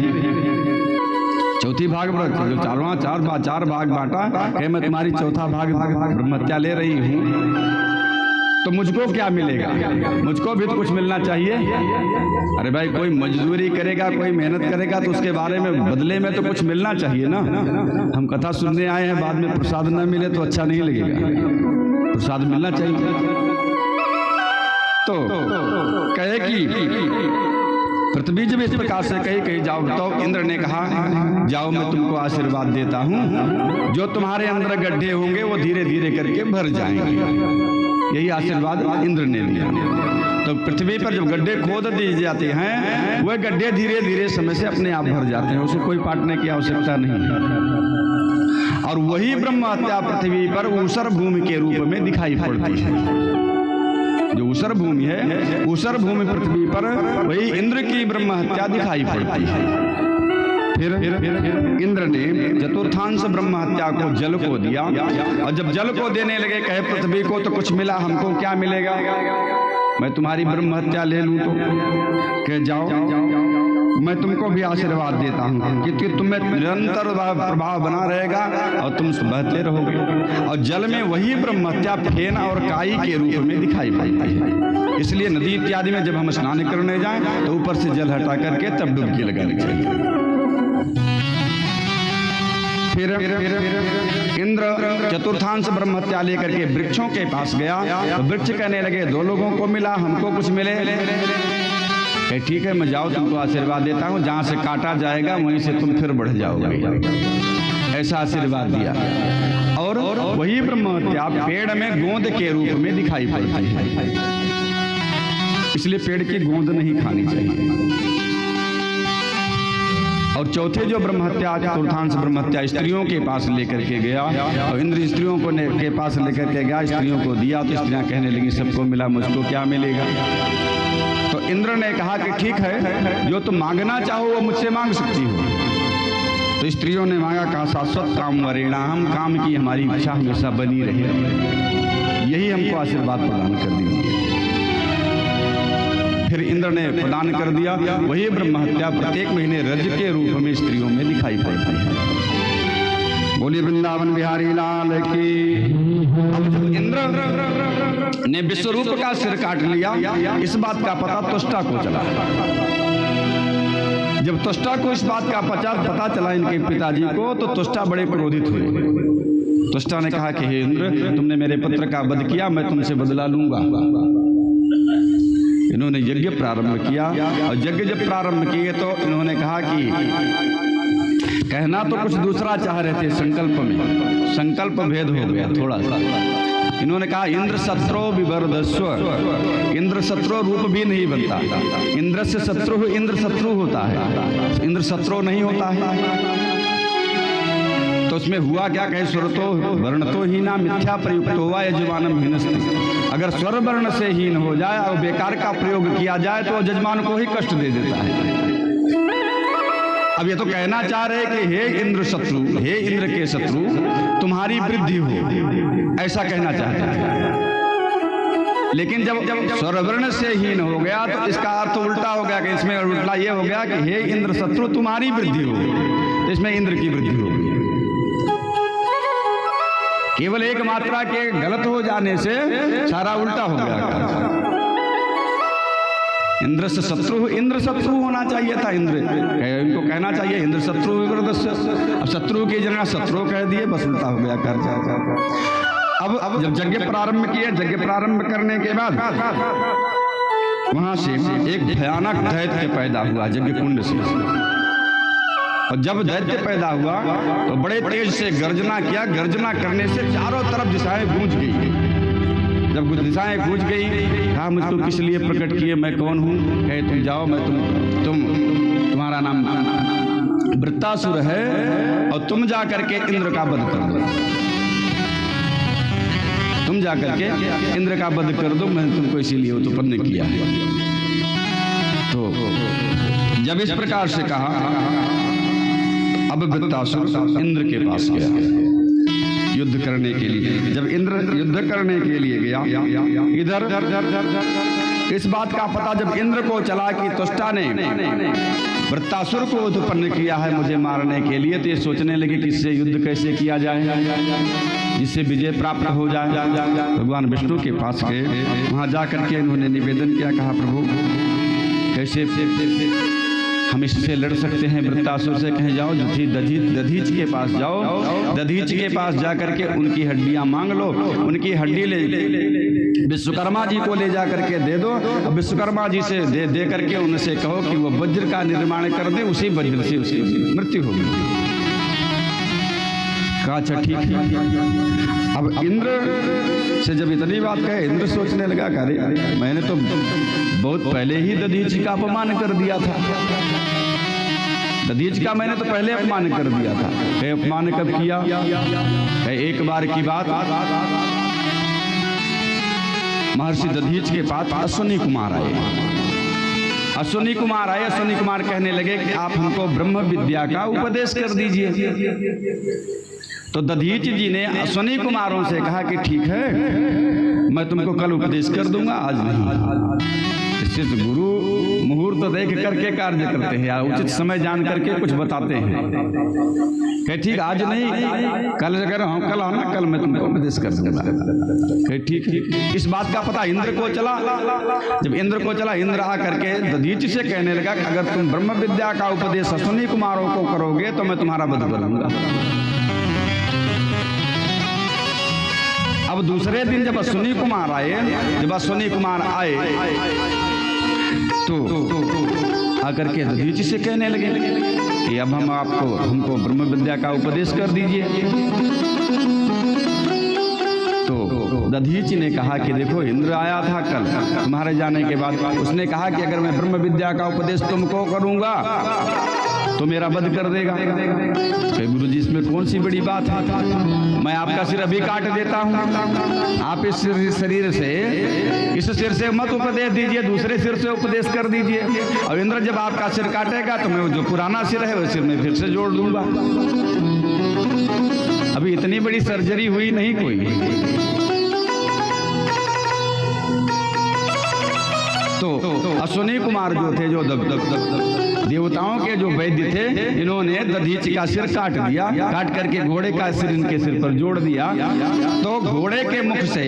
S1: चौथी भाग जो चार भाग बांटा है, मैं तुम्हारी चौथा भाग ब्रह्म हत्या ले रही हूँ, तो मुझको क्या मिलेगा? मुझको भी तो कुछ मिलना चाहिए। अरे भाई, कोई मजदूरी करेगा, कोई मेहनत करेगा तो उसके बारे में बदले में तो कुछ मिलना चाहिए ना। हम कथा सुनने आए हैं, बाद में प्रसाद न मिले तो अच्छा नहीं लगेगा, प्रसाद मिलना चाहिए। तो कहे कि पृथ्वी जब इस प्रकार से कही जाओ, तो इंद्र ने कहा जाओ, मैं तुमको आशीर्वाद देता हूँ, जो तुम्हारे अंदर गड्ढे होंगे वो धीरे धीरे करके भर जाएंगे। यही आशीर्वाद इंद्र ने दिया। तो पृथ्वी पर जब गड्ढे खोद दिए जाते हैं, वह गड्ढे धीरे धीरे समय से अपने आप भर जाते हैं, उसको कोई पाटने की आवश्यकता नहीं है। और वही ब्रह्म हत्या पृथ्वी पर ऊसर भूमि के रूप में दिखाई पड़ती है। जो ऊसर भूमि है, ऊसर भूमि पृथ्वी पर वही इंद्र की ब्रह्म हत्या दिखाई पड़ती है। फिर इंद्र ने चतुर्थांश ब्रह्म हत्या को जल को दिया, और जब जल को देने लगे, कहे पृथ्वी को तो कुछ मिला, हमको क्या मिलेगा? मैं तुम्हारी ब्रह्म हत्या ले लूं तो? कह जाओ, मैं तुमको भी आशीर्वाद देता हूँ कि तुम्हें निरंतर प्रभाव बना रहेगा और तुम बहते रहोगे। और जल में वही ब्रह्म हत्या फेन और काई के रूप में दिखाई पड़ती है। इसलिए नदी इत्यादि में जब हम स्नान करने जाएं तो ऊपर से जल हटा करके तब डुबकी लगानी चाहिए। फिर इंद्र चतुर्थांश ब्रह्म हत्या लेकर के वृक्षों के पास गया, तो वृक्ष कहने लगे 2 लोगों को मिला, हमको कुछ मिले। ठीक है, मैं जाओ, तुमको आशीर्वाद देता हूँ, जहाँ से काटा जाएगा वहीं से तुम फिर बढ़ जाओगे, ऐसा आशीर्वाद दिया। और वही ब्रह्म हत्या पेड़ में गोंद के रूप में दिखाई पड़ती है, इसलिए पेड़ की गोंद नहीं खानी चाहिए। और चौथे जो ब्रह्म हत्या, चतुर्थांश ब्रह्म हत्या स्त्रियों के पास लेकर के गया, और इंद्र स्त्रियों को के पास लेकर के गया, स्त्रियों को दिया, तो स्त्रियां कहने लगी सबको मिला, मुझको क्या मिलेगा? तो इंद्र ने कहा कि ठीक है, जो तुम मांगना चाहो वो मुझसे मांग सकती हो। तो स्त्रियों ने मांगा, कहा शाश्वत काम वरेणाम, काम की हमारी इच्छा हमेशा बनी रहे, यही हमको आशीर्वाद प्रदान कर दीजिए। फिर इंद्र ने प्रदान कर दिया, वही ब्रह्म हत्या प्रत्येक महीने रज के रूप में स्त्रियों में दिखाई पड़ती है। बोलिए वृंदावन बिहारी लाल की। अब जब इंद्र ने विश्वरूप का सिर काट लिया, इस बात का पता त्वष्टा को चला। जब त्वष्टा को इस बात का पता चला इनके पिताजी को, तो त्वष्टा बड़े क्रोधित हुए। त्वष्टा ने कहा कि हे इंद्र, तुमने मेरे पुत्र का वध किया, मैं तुमसे बदला लूंगा। इन्होंने यज्ञ प्रारंभ किया, और यज्ञ जब प्रारंभ किए तो इन्होंने कहा कि कहना तो कुछ दूसरा चाह रहे थे, संकल्प में संकल्प भेद हो गया थोड़ा सा। इन्होंने कहा इंद्र शत्रु विवर्धस्व, इंद्र शत्रु रूप भी नहीं बनता, इंद्र से शत्रु इंद्र शत्रु होता है, इंद्र शत्रु नहीं होता है। तो उसमें हुआ क्या, कहे स्वरतो वर्णतो हीना मिथ्या प्रयुक्तो वा यजमानम हीनस्ति। अगर स्वर वर्ण से हीन हो जाए और बेकार का प्रयोग किया जाए तो यजमान को ही कष्ट दे देता है। अब ये तो कहना चाह रहे कि हे इंद्र शत्रु, हे इंद्र के शत्रु, तुम्हारी वृद्धि हो, ऐसा कहना चाहते हैं। लेकिन जब स्वरवर्ण से हीन हो गया तो इसका अर्थ उल्टा हो गया, कि इसमें उल्टा ये हो गया कि हे इंद्र शत्रु तुम्हारी वृद्धि हो, तो इसमें इंद्र की वृद्धि होगी। केवल एक मात्रा के गलत हो जाने से सारा उल्टा हो गया। इंद्र से शत्रु, इंद्र शत्रु होना चाहिए था, इंद्र इनको कहना चाहिए इंद्र शत्रु विवर्धस्व। अब शत्रु की जगह शत्रु कह दिए, बस उल्टा हो गया कर। अब जब यज्ञ प्रारंभ किए, यज्ञ प्रारंभ करने के बाद वहां से एक भयानक दैत्य पैदा हुआ यज्ञ कुंड से। और जब दैत्य पैदा हुआ तो बड़े तेज से गर्जना किया, गर्जना करने से चारों तरफ दिशाएं गूंज गई। जब दिशाएं गूंज गई, कहा मुझको किस लिए प्रकट किए, मैं कौन हूँ? कहे तुम जाओ, मैं तुम्हारा नाम वृत्तासुर है, और तुम जा करके इंद्र का वध कर दो, तुम जा करके इंद्र का वध कर दो, मैंने तुमको इसीलिए उत्पन्न किया है। तो जब इस प्रकार से कहा, अब वृत्तासुर इंद्र के पास गया युद्ध करने के लिए। जब इंद्र युद्ध करने के लिए गया, इधर इस बात का पता जब इंद्र को चला कि त्वष्टा ने वृत्तासुर को उत्पन्न किया है मुझे मारने के लिए, तो ये सोचने लगे कि इससे युद्ध कैसे किया जाए जिससे विजय प्राप्त हो जाए। भगवान विष्णु के पास गए, वहां जाकर के इन्होंने निवेदन किया, कहा प्रभु कैसे हम इससे लड़ सकते हैं वृत्तासुर से? कहे जाओ दधीच के पास जाओ, दधीच के पास जाकर के उनकी हड्डियां मांग लो, उनकी हड्डी ले विश्वकर्मा जी को ले जा करके दे दो, विश्वकर्मा जी से दे करके उनसे कहो कि वो वज्र का निर्माण कर दे, उसी वज्र से उसकी मृत्यु होगी। कहा अच्छा ठीक है। अब इंद्र से जब इतनी बात कहे, इंद्र सोचने लगा अरे मैंने तो बहुत पहले ही दधीच का अपमान कर दिया था, दधीच का मैंने तो पहले अपमान कर दिया था। कहे अपमान कब किया? कहे एक बार की बात, महर्षि दधीच के पास अश्विनी कुमार आए। अश्विनी कुमार कहने लगे कि आप हमको ब्रह्म विद्या का उपदेश कर दीजिए। तो दधीच जी ने अश्विनी कुमारों से कहा कि ठीक है, मैं तुमको कल उपदेश कर दूंगा, आज नहीं। इससे तो गुरु मुहूर्त देख करके कार्य करते हैं या उचित समय जान करके कुछ बताते हैं। कहे ठीक आज नहीं, कल अगर हम कल आना, कल मैं तुमको उपदेश कर दूंगा। कहे ठीक है। इस बात का पता इंद्र को चला। जब इंद्र को चला, इंद्र आ करके दधीच से कहने लगा कि अगर तुम ब्रह्म विद्या का उपदेश अश्विनी कुमारों को करोगे तो मैं तुम्हारा वध करूंगा। अब दूसरे दिन जब अश्विनी कुमार आए, तो आकर के दधीच से कहने लगे कि अब हमको ब्रह्म विद्या का उपदेश कर दीजिए। तो दधीच ने कहा कि देखो इंद्र आया था कल तुम्हारे जाने के बाद, उसने कहा कि अगर मैं ब्रह्म विद्या का उपदेश तुमको करूंगा तो मेरा वध कर देगा। गुरु जी इसमें कौन सी बड़ी बात है, मैं आपका सिर अभी काट देता हूँ, आप इस शरीर से, इस सिर से मत उपदेश दीजिए, दूसरे सिर से उपदेश कर दीजिए। और इंद्र जब आपका सिर काटेगा तो मैं जो पुराना सिर है उस सिर में फिर से जोड़ दूंगा। अभी इतनी बड़ी सर्जरी हुई नहीं कोई। तो अश्विनी कुमार जो थे, जो देवताओं के जो वैद्य थे, इन्होंने दधीच का सिर काट दिया, काट करके घोड़े का सिर इनके सिर पर जोड़ दिया। तो घोड़े के मुख से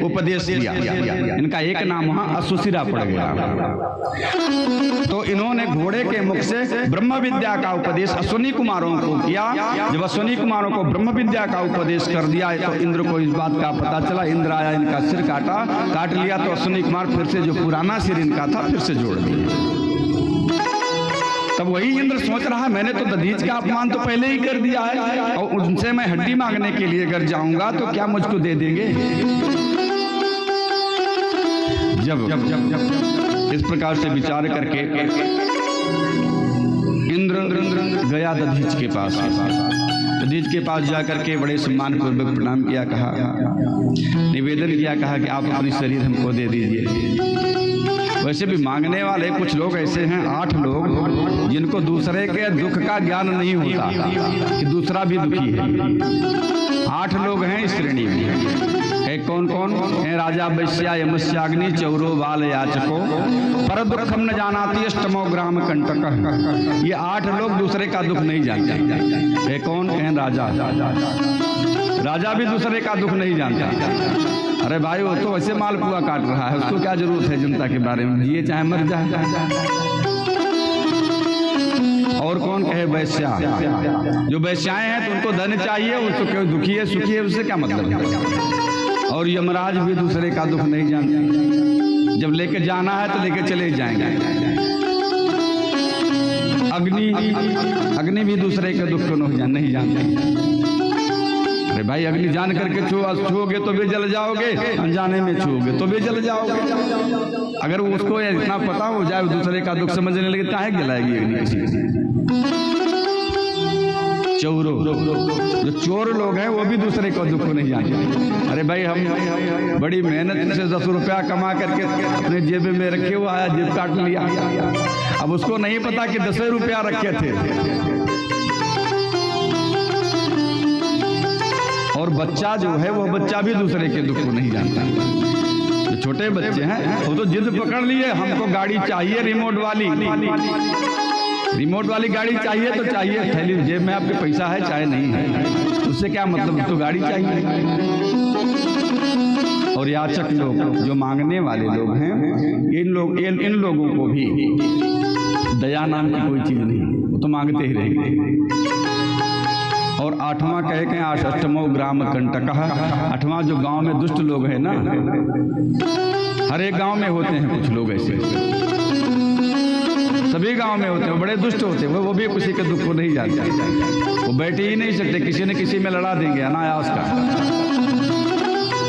S1: उपदेश दिया, इनका एक नाम वहां अश्वशिरा पड़ गया। तो इन्होंने घोड़े के मुख से ब्रह्म विद्या का उपदेश अश्विनी कुमारों को किया। जब अश्विनी कुमारों को ब्रह्म विद्या का उपदेश कर दिया तो इंद्र को इस बात का पता चला। इंद्र आया, इनका सिर काट लिया। तो अश्विनी कुमार फिर से जो पुराना सिर इनका था फिर से जोड़ दिया। तब वही इंद्र सोच रहा, मैंने तो दधीच का अपमान तो पहले ही कर दिया है, और उनसे मैं हड्डी मांगने के लिए अगर जाऊंगा तो क्या मुझको दे देंगे? जब इस प्रकार से विचार करके इंद्र गया दधीच के पास। दधीच के पास जाकर के बड़े सम्मान पूर्वक प्रणाम किया, कहा निवेदन किया, कहा कि आप अपनी शरीर हमको दे दीजिए। वैसे भी मांगने वाले कुछ लोग ऐसे हैं, 8 लोग जिनको दूसरे के दुख का ज्ञान नहीं होता कि दूसरा भी दुखी है। 8 लोग हैं इस श्रेणी में। एक कौन है? राजा वैश्या यमस्याग्नि चौरो बाल याचको पर दुखम न जानाति अष्टमो ग्राम कंटक। ये 8 लोग दूसरे का दुख नहीं जानते। एक कौन है? राजा भी दूसरे का दुख नहीं जानता। अरे भाई वो तो वैसे मालपुआ काट रहा है, उसको क्या जरूरत है जनता के बारे में, जिए चाहे मर जाए। और कौन कहे? वैश्या। जो वैश्याएं हैं तो उनको धन चाहिए, उसको क्यों दुखी है सुखी है उससे क्या मतलब है। और यमराज भी दूसरे का दुख नहीं जानते, जब लेके जाना है तो लेके चले जाएंगे। अग्नि भी दूसरे के दुख को नहीं जानते। अरे भाई अग्नि जान करके छूओगे तो भी जल जाओगे, अनजाने में छूओगे तो भी जल जाओगे। अगर उसको इतना पता हो जाए दूसरे का दुख समझने लगे, काहे जलाएगी अग्नि किसी? चोरों, जो चोर लोग हैं वो भी दूसरे को दुख को नहीं जानते। अरे भाई हम बड़ी मेहनत से 10 रुपया कमा करके अपने जेब में रखे हुआ आया, जेब काट लिया। अब उसको नहीं पता कि 10 रुपया रखे थे। और बच्चा जो है वह बच्चा भी दूसरे के दुख को नहीं जानता। जो छोटे बच्चे हैं वो तो जिद पकड़ लिए, हमको गाड़ी चाहिए रिमोट वाली गाड़ी चाहिए तो चाहिए। थैली जेब में आपके पैसा है चाहे नहीं है, उससे क्या मतलब, तो गाड़ी चाहिए। और याचक लोग, जो मांगने वाले लोग हैं, इन लोगों को भी दया नाम की कोई चीज नहीं, वो तो मांगते ही रहेंगे। और 8वां कहे के अष्टमो ग्राम कंटकः, 8वां जो गांव में दुष्ट लोग हैं ना, हर एक गांव में होते हैं कुछ लोग ऐसे, सभी गांव में होते हैं, बड़े दुष्ट होते हैं। वो भी किसी के दुख को नहीं जानते, वो बैठ ही नहीं सकते, किसी न किसी में लड़ा देंगे अनायास का।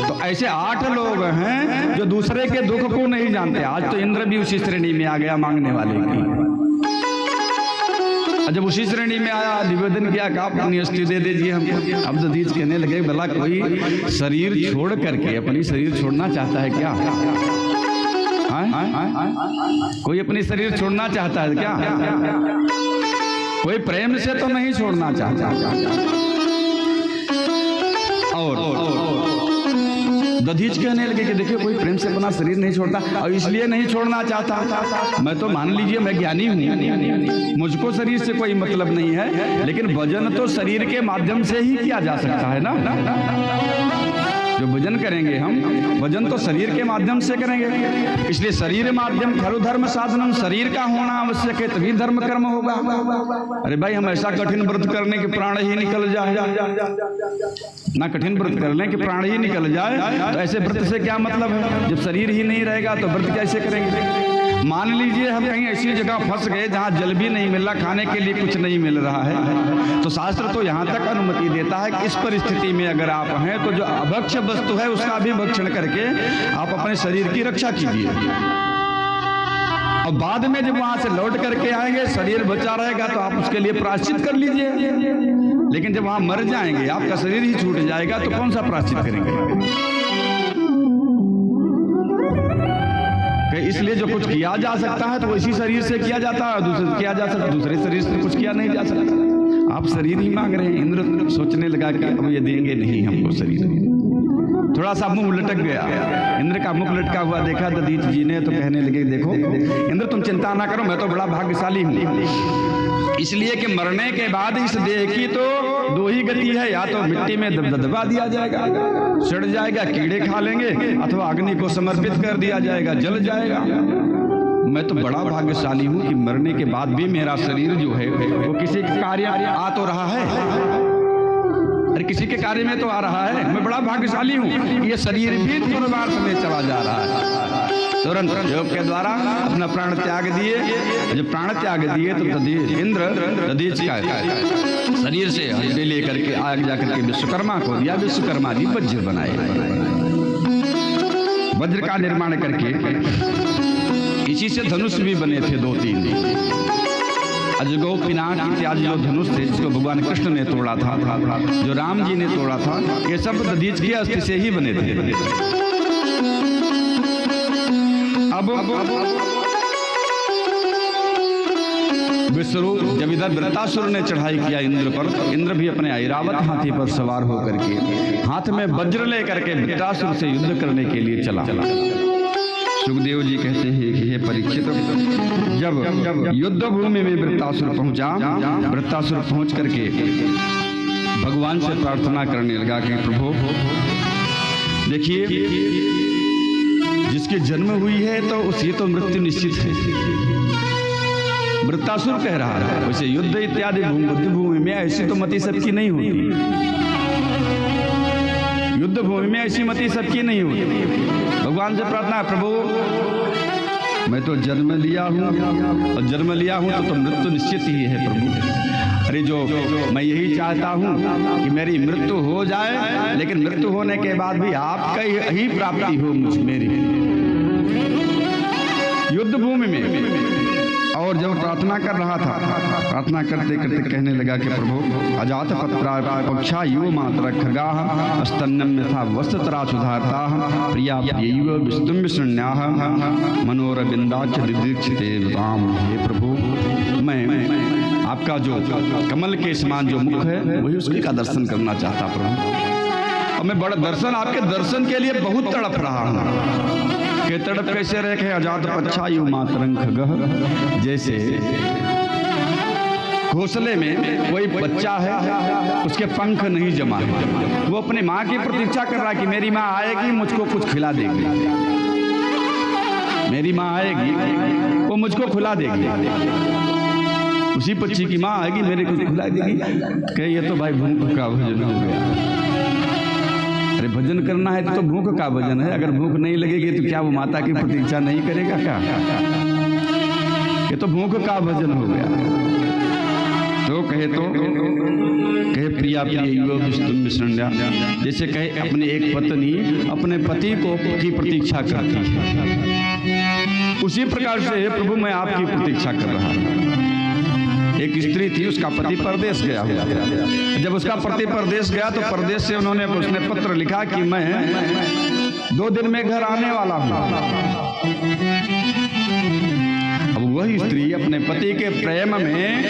S1: तो ऐसे 8 लोग हैं जो दूसरे के दुख को नहीं जानते। आज तो इंद्र भी उसी श्रेणी में आ गया मांगने वाले की। जब उसी श्रेणी में आया, निवेदन किया कि आप अपनी अस्थि दे दीजिए हमको। अब दधीच कहने लगे, भला कोई शरीर छोड़ करके अपनी शरीर छोड़ना चाहता है क्या? कोई अपनी शरीर छोड़ना चाहता है क्या? कोई प्रेम से तो नहीं छोड़ना चाहता। और दधीच कहने लगे कि देखिए कोई प्रेम से अपना शरीर नहीं छोड़ता, और इसलिए नहीं छोड़ना चाहता। मैं तो मान लीजिए मैं ज्ञानी हूँ, मुझको शरीर से कोई मतलब नहीं है, लेकिन भजन तो शरीर के माध्यम से ही किया जा सकता है ना। जो भजन करेंगे हम, भजन तो शरीर के माध्यम से करेंगे। इसलिए शरीर माध्यम खरु धर्म साधनम, शरीर का होना आवश्यक है तभी धर्म कर्म होगा। अरे भाई, हम ऐसा कठिन व्रत करने के प्राण ही निकल जाए ना, कठिन व्रत कर लें कि प्राण ही निकल जाए, तो ऐसे व्रत से क्या मतलब है? जब शरीर ही नहीं रहेगा तो व्रत कैसे करेंगे? मान लीजिए हम कहीं ऐसी जगह फंस गए जहाँ जल भी नहीं मिल रहा, खाने के लिए कुछ नहीं मिल रहा है, तो शास्त्र तो यहाँ तक अनुमति देता है कि इस परिस्थिति में अगर आप हैं तो जो अभक्ष्य वस्तु है उसका भी भक्षण करके आप अपने शरीर की रक्षा कीजिए। और बाद में जब वहां से लौट करके आएंगे, शरीर बचा रहेगा तो आप उसके लिए प्रायश्चित कर लीजिए। लेकिन जब वहां मर जाएंगे, आपका शरीर ही छूट जाएगा, तो कौन सा प्रायश्चित करेंगे? इसलिए जो कुछ किया जा सकता है तो इसी शरीर से किया जाता है, दूसरे शरीर से कुछ किया नहीं जा सकता। आप शरीर ही मांग रहे हैं। इंद्र सोचने लगा कि अब ये देंगे नहीं हमको शरीर। थोड़ा सा मुंह लटक गया, इंद्र का मुख लटका हुआ देखा दधीच जी ने, तो कहने लगे देखो इंद्र, तुम चिंता ना करो, मैं तो बड़ा भाग्यशाली हूँ, इसलिए कि मरने के बाद इस देह की तो 2 ही गति है, या तो मिट्टी में दबा दिया जाएगा, सड़ जाएगा, कीड़े खा लेंगे, अथवा अग्नि को समर्पित कर दिया जाएगा, जल जाएगा। मैं तो बड़ा भाग्यशाली हूँ कि मरने के बाद भी मेरा शरीर जो है वो किसी कार्य आ तो रहा है, अरे किसी के कार्य में तो आ रहा है। मैं बड़ा भाग्यशाली हूँ, ये शरीर भी पूर्वार्थ में चला जा रहा है। तुरंत योग के द्वारा अपना प्राण त्याग दिए। जब प्राण त्याग दिए तो इंद्र दधीच का शरीर से हड्डी लेकर के आगे जाकर के विश्वकर्मा को दिया। विश्वकर्मा जी वज्र बनाए, वज्र का निर्माण करके इसी से धनुष भी बने थे 2-3। अजगौ पिनाक इत्यादि जो धनुष थे, जिसको भगवान कृष्ण ने तोड़ा था, जो राम जी ने तोड़ा था, ये सब दधीच की अस्थि से ही बने थे। अब विश्वरूप जब इधर वृत्तासुर ने चढ़ाई किया इंद्र पर, तो इंद्र भी अपने ऐरावत हाथी पर सवार होकर के हाथ में वज्र लेकर के वृत्तासुर से युद्ध करने के लिए चला। सुखदेव जी कहते हैं कि हे परीक्षित, जब युद्ध भूमि में वृत्तासुर पहुंचा, वृत्तासुर पहुंच करके भगवान से प्रार्थना करने लगा कि प्रभु देखिए, जिसकी जन्म हुई है तो उसकी तो मृत्यु निश्चित है। वृत्तासुर कह रहा है, वैसे युद्ध इत्यादि बुद्धि भूमि में ऐसी तो मति सबकी नहीं होती, युद्ध भूमि में ऐसी मति सबकी नहीं होती। भगवान से प्रार्थना, प्रभु मैं तो जन्म लिया हूँ, और जन्म लिया हूँ तो मृत्यु निश्चित ही है प्रभु। अरे जो मैं यही चाहता हूँ कि मेरी मृत्यु हो जाए, लेकिन मृत्यु होने के बाद भी आपका ही प्राप्ति हो मुझ मेरी युद्ध भूमि में। और जब प्रार्थना कर रहा था, प्रार्थना करते करते कहने लगा कि प्रभु अजात पत्रा पक्षा युव मात्र खगाः स्तन्यम यथा वस्त्रतरा सुधारता प्रिया प्रियैव विस्तुम विसृण्याः मनोरविंदाच दिदीक्षिते राम। हे प्रभु, मैं आपका जो कमल के समान जो मुख है वही उसकी का दर्शन करना चाहता प्रभु। और मैं बड़ा दर्शन, आपके दर्शन के लिए बहुत तड़प रहा हूँ। कि तड़प कैसे रखे? अजात पक्षा युव मातरं खगः, जैसे घोंसले में कोई बच्चा है, उसके पंख नहीं जमा है, वो अपनी माँ की प्रतीक्षा कर रहा है कि मेरी माँ आएगी मुझको कुछ खिला देगी, मेरी माँ आएगी वो मुझको खिला देगी। उसी पक्षी की माँ आएगी मेरे को खिला देगी। कहे ये तो भाई भूख का भजन हो गया। अरे भजन करना है तो भूख का भजन है। अगर भूख नहीं लगेगी तो क्या वो माता की प्रतीक्षा नहीं करेगा क्या? ये तो भूख का भजन हो गया। तो कहे प्रिया प्रियैव विस्तुम विसृण्या, जैसे कहे अपनी एक पत्नी अपने पति को की प्रतीक्षा करती है, उसी प्रकार से प्रभु मैं आपकी प्रतीक्षा कर रहा हूँ। एक स्त्री थी, उसका पति परदेश गया हुआ था। जब उसका पति परदेश गया तो परदेश से उसने पत्र लिखा कि मैं 2 दिन में घर आने वाला हूँ। अब वही स्त्री अपने पति के प्रेम में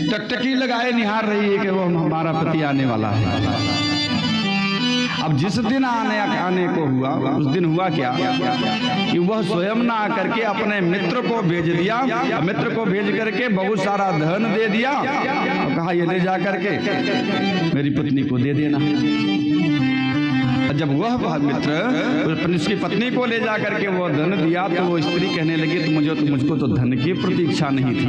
S1: टकटकी लगाए निहार रही है कि वो हमारा पति आने वाला है। अब जिस दिन आने को हुआ, उस दिन हुआ क्या कि वह स्वयं ना आकर के अपने मित्र को भेज दिया। मित्र को भेज करके बहुत सारा धन दे दिया और कहा ये ले जा करके मेरी पत्नी को दे देना। जब वह मित्र उसकी पत्नी को ले जा करके वो धन दिया तो वो स्त्री कहने लगी तो मुझको तो धन की प्रतीक्षा नहीं थी,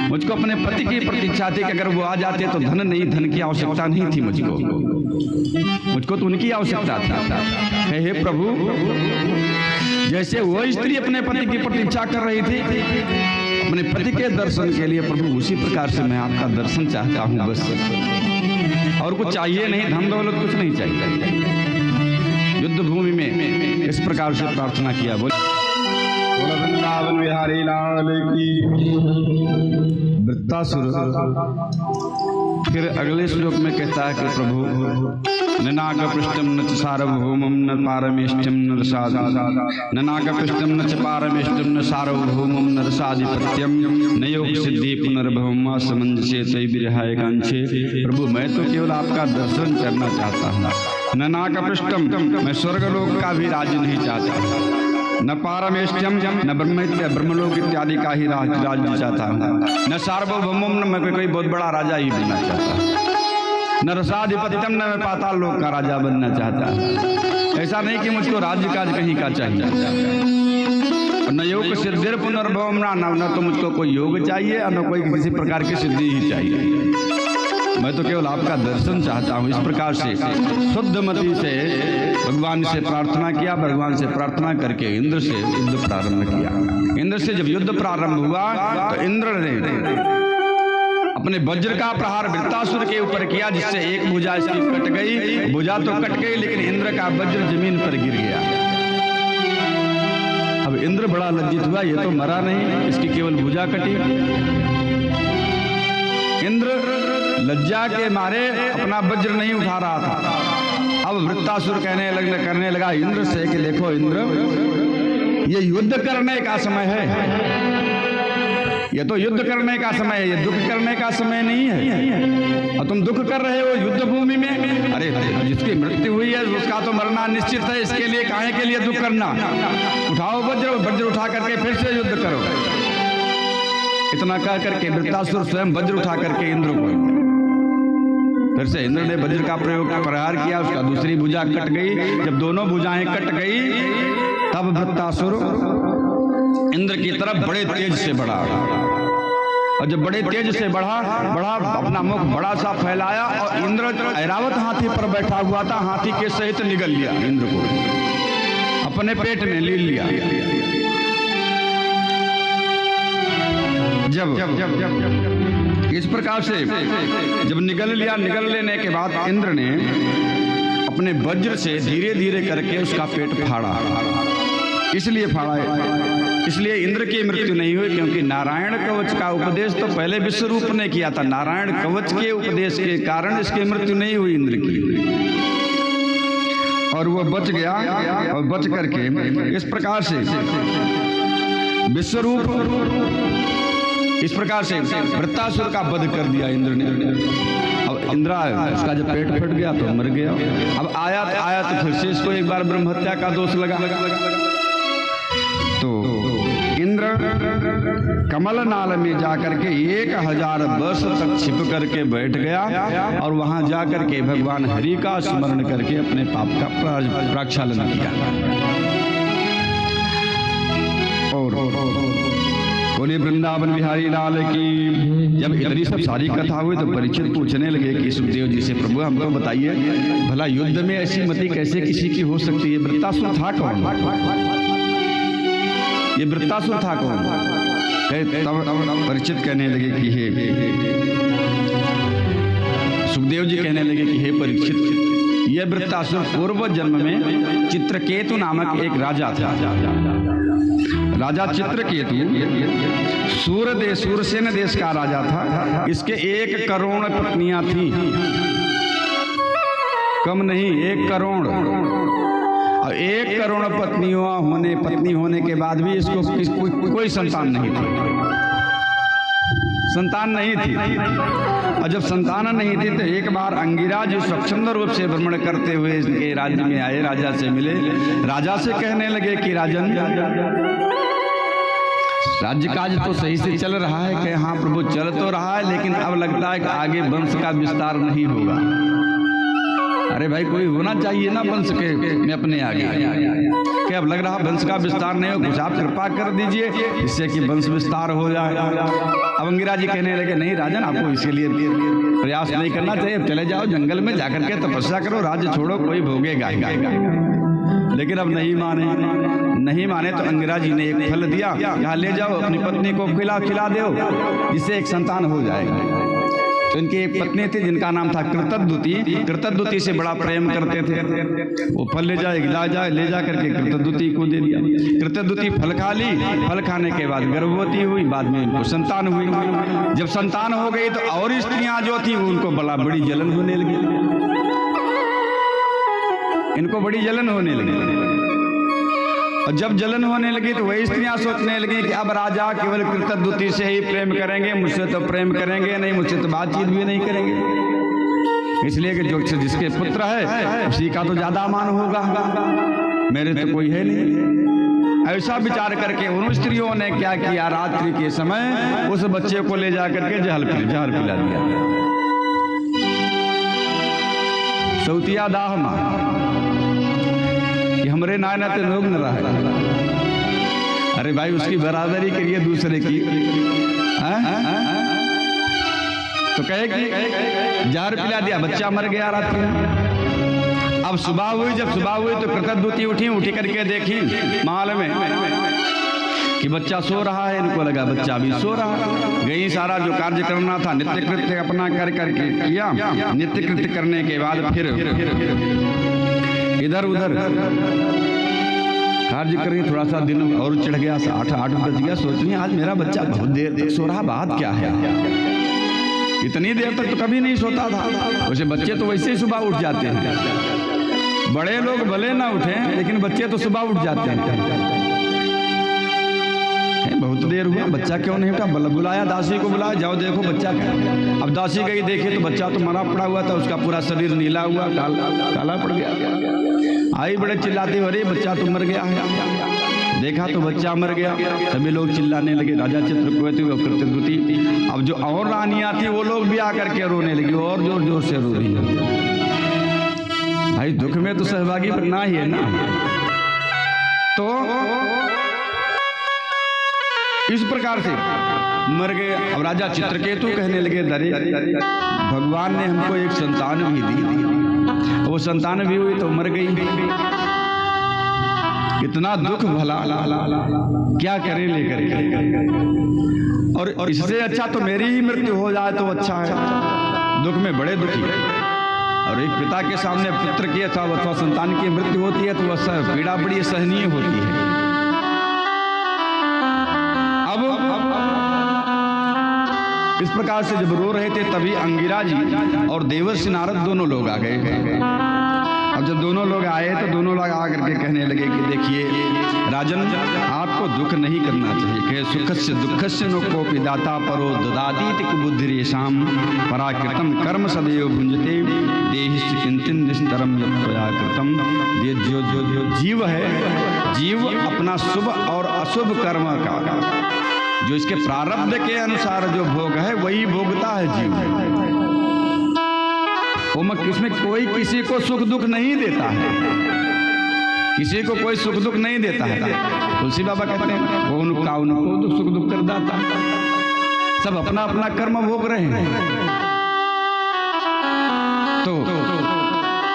S1: मुझको अपने पति की प्रतीक्षा थी कि अगर वो आ जाते तो धन नहीं, धन की आवश्यकता नहीं थी मुझको तो उनकी आवश्यकता थी। हे प्रभु, जैसे वो स्त्री अपने पति की प्रतीक्षा कर रही थी अपने पति के दर्शन के लिए, प्रभु उसी प्रकार से मैं आपका दर्शन चाहता हूँ बस, और कुछ चाहिए नहीं, धन दौलत कुछ नहीं चाहिए। युद्ध भूमि में इस प्रकार से प्रार्थना किया। वृंदावन बिहारी लाल की। वृत्तासुर फिर अगले श्लोक में कहता है कि प्रभु न नागपृष्ठम न च सार्वभौमम न पारमेष्ठ्यम न रसाद न नागपृष्ठम न च पारमेष्ठ्यम न सार्वभौमम न रसाधिपत्यम न योग सिद्धि पुनर्भवम समंजसे तै विरहाय कांक्षे। प्रभु मैं तो केवल आपका दर्शन करना चाहता हूँ। न नागपृष्ठम, मैं स्वर्गलोक का भी राज्य नहीं चाहता, न पारमेष्ठ्यम, न ब्रह्मलोक इत्यादि का ही राज्य चाहता हूँ, न सार्वभौमम, न मैं कोई बहुत बड़ा राजा ही बनना चाहता, न रसाधिपत्यम, न मैं पाताल लोक का राजा बनना चाहता। ऐसा नहीं कि मुझको राज्य काज कहीं का चाहिए। न योग सिद्धि पुनर्भवम, न तो मुझको कोई योग चाहिए और न कोई किसी प्रकार की सिद्धि ही चाहिए। मैं तो केवल आपका दर्शन चाहता हूँ। इस प्रकार से शुद्ध मति से भगवान से प्रार्थना किया। भगवान से प्रार्थना करके इंद्र से युद्ध प्रारंभ किया। इंद्र से जब युद्ध प्रारंभ हुआ तो इंद्र ने अपने वज्र का प्रहार वृत्तासुर के ऊपर किया, जिससे एक भुजा इसकी कट गई। भुजा तो कट गई लेकिन इंद्र का वज्र जमीन पर गिर गया। अब इंद्र बड़ा लज्जित हुआ, ये तो मरा नहीं, इसकी केवल भुजा कटी। इंद्र लज्जा के मारे अपना वज्र नहीं उठा रहा था। अब वृत्तासुर करने लगा इंद्र से कि देखो इंद्र, ये युद्ध करने का समय है, ये तो युद्ध करने का समय है, ये दुख करने का समय नहीं है। और तुम दुख कर रहे हो युद्ध भूमि में। अरे जिसकी मृत्यु हुई है उसका तो मरना निश्चित है, इसके लिए काहे के लिए दुख करना। उठाओ वज्र उठा करके फिर से युद्ध करो। इतना कह करके वृत्तासुर स्वयं वज्र उठा करके इंद्र को, फिर से इंद्र ने वज्र का प्रहार किया, उसका दूसरी भुजा कट गई। जब दोनों भुजाएं कट गई तब वृत्तासुर इंद्र की तरफ बड़े तेज से बढ़ा, और जब बड़े तेज से बढ़ा अपना मुख बड़ा सा फैलाया और इंद्र ऐरावत हाथी पर बैठा हुआ था, हाथी के सहित निगल लिया इंद्र को, अपने पेट में ले लिया। जब इस प्रकार से जब निगल लिया, निगल लेने के बाद इंद्र ने अपने वज्र से धीरे धीरे करके उसका पेट फाड़ा। इसलिए फाड़ा इसलिए इंद्र की मृत्यु नहीं हुई, क्योंकि नारायण कवच का उपदेश तो पहले विश्वरूप ने किया था। नारायण कवच के उपदेश के कारण इसकी मृत्यु नहीं हुई इंद्र की, और वो बच गया। और बच करके इस प्रकार से विश्वरूप, इस प्रकार से वृत्तासुर का वध कर दिया इंद्र ने। अब इंद्र उसका जब पेट फट गया तो मर गया। अब आया तो फिर से इसको एक बार ब्रह्म हत्या का दोष लगा। तो इंद्र कमल नाल में जाकर के 1000 वर्ष तक छिप करके बैठ गया, और वहां जाकर के भगवान हरि का स्मरण करके अपने पाप का प्रक्षालन किया। और बोले वृंदावन बिहारी लाल की। जब इतनी सब सारी कथा हुई तो परीक्षित पूछने लगे कि सुखदेव जी से, प्रभु हमको बताइए, भला युद्ध में ऐसी मति कैसे किसी की हो सकती है? वृत्तासुर था कौन? ये वृत्तासुर था कौन? तब परीक्षित कहने लगे कि हे सुखदेव जी कहने लगे कि हे परीक्षित, यह वृत्तासुर पूर्व जन्म में चित्रकेतु नामक एक राजा था। राजा चित्रकेतु सूरसेन देश का राजा था। इसके 1 करोड़ पत्नियां थीं, कम नहीं 1 करोड़। और 1 करोड़ पत्नी होने के बाद भी इसको कोई संतान नहीं थी, संतान नहीं थी। और जब संतान नहीं थी तो एक बार अंगिराज स्वच्छंद रूप से भ्रमण करते हुए इसके राज्य में आए, राजा से मिले। राजा से कहने लगे कि राजन, राज्य काज तो सही से चल रहा है? कि हाँ प्रभु चल तो रहा है, लेकिन अब लगता है कि आगे वंश का विस्तार नहीं होगा। अरे भाई कोई होना चाहिए ना वंश के में अपने आगे, कि अब लग रहा वंश का विस्तार नहीं हो, कुछ आप कृपा कर दीजिए जिससे कि वंश विस्तार हो जाए। अब अंगिराज जी कहने लगे, नहीं राजन, आपको इसके लिए प्रयास नहीं करना चाहिए, अब चले जाओ जंगल में जाकर के तपस्या करो, राज्य छोड़ो, कोई भोगेगा। लेकिन अब नहीं माने तो अंगिराज जी ने एक फल दिया, यहाँ ले जाओ, अपनी पत्नी को खिला दो, जिससे एक संतान हो जाएगा। तो इनकी एक पत्नी थी जिनका नाम था कृतद्युति। कृतद्युति से बड़ा प्रेम करते थे। वो फल ले जा करके कृतद्युति को दे दिया। कृतद्युति फल खा ली। फल खाने के बाद गर्भवती हुई, बाद में इनको संतान हुई। जब संतान हो गई तो और स्त्रियां जो थी उनको बड़ी जलन होने लगी, इनको बड़ी जलन होने लगी। और जब जलन होने लगी तो वही स्त्रियां सोचने लगी कि अब राजा केवल कृतद्युति से ही प्रेम करेंगे, मुझसे तो प्रेम करेंगे नहीं, मुझसे तो बातचीत भी नहीं करेंगे, इसलिए कि जो जिसके पुत्र है उसी का तो ज्यादा मान होगा, मेरे तो कोई है नहीं। ऐसा विचार करके उन स्त्रियों ने क्या किया, रात्रि के समय उस बच्चे को ले जाकर के जहर पिला दिया। सौतिया दाह मां हमरे नायना ते लोग न रहा। अरे भाई उसकी बराबरी करिए दूसरे की। तो कहे कि जहर पिला दिया, बच्चा मर गया रात में। अब सुबह हुई, जब सुबह हुई तो कृतद्युति उठी करके देखी महल में कि बच्चा सो रहा है। इनको लगा बच्चा भी सो रहा है। गई, सारा जो कार्य करना था नित्य कृत्य अपना कर करके किया। नित्य कृत्य करने के बाद फिर इधर उधर कार्य करें, थोड़ा सा दिन और चढ़ गया, 8 बज गया। सोच रही आज मेरा बच्चा बहुत देर तक सो रहा, बात क्या है? इतनी देर तक तो कभी नहीं सोता था। वैसे बच्चे तो वैसे ही सुबह उठ जाते हैं, बड़े लोग भले ना उठे लेकिन बच्चे तो सुबह उठ जाते हैं। बहुत देर हुआ, बच्चा क्यों नहीं उठा? बुलाया, दासी को बुलाया, जाओ देखो बच्चा क्या। अब दासी गई, देखी तो बच्चा तो मरा पड़ा हुआ था, उसका पूरा शरीर नीला हुआ, काला पड़ गया। आई बड़े चिल्लाती, अरे बच्चा तो मर गया है। देखा तो बच्चा मर गया। सभी लोग चिल्लाने लगे, राजा चित्रकेतु और कृतद्युति। अब जो और रानियां थी वो लोग भी आकर के रोने लगी, और जोर जोर से रो रही है। भाई दुख में तो सहभागी बनना ही है ना। तो इस प्रकार से मर गए। अब राजा चित्रकेतु कहने लगे, अरे भगवान ने हमको एक संतान भी दी, वो संतान भी हुई तो मर गई। इतना दुख भला क्या करे लेकर के। और इससे अच्छा तो मेरी ही मृत्यु हो जाए तो अच्छा है। दुख में बड़े दुखी। और एक पिता के सामने पुत्र की अथवा संतान की मृत्यु होती है तो वह पीड़ा बड़ी सहनीय होती है। इस प्रकार से जब रो रहे थे तभी अंगिरा जी और देवर्षि नारद दोनों लोग आ गए। अब जब दोनों लोग आए तो दोनों लोग आकर के कहने लगे कि देखिए राजन, आपको दुख नहीं करना चाहिए। कहे सुखस्य दुःखस्य नो कोपि दाता परो ददातीति कुबुद्धिरेषां पराकृतं कर्म सदैव भुंजते देहिश्च किंचिन निस्तरम यत्त्वया कृतं। ये जो जीव है, जीव अपना शुभ और अशुभ कर्म का जो इसके प्रारब्ध के अनुसार जो भोग है वही भोगता है जीव। इसमें कोई किसी को सुख दुख नहीं देता है, किसी को कोई सुख दुख नहीं देता है। तुलसी बाबा कहते हैं वो उनको तो सुख दुख कर दाता, सब अपना अपना कर्म भोग रहे हैं। तो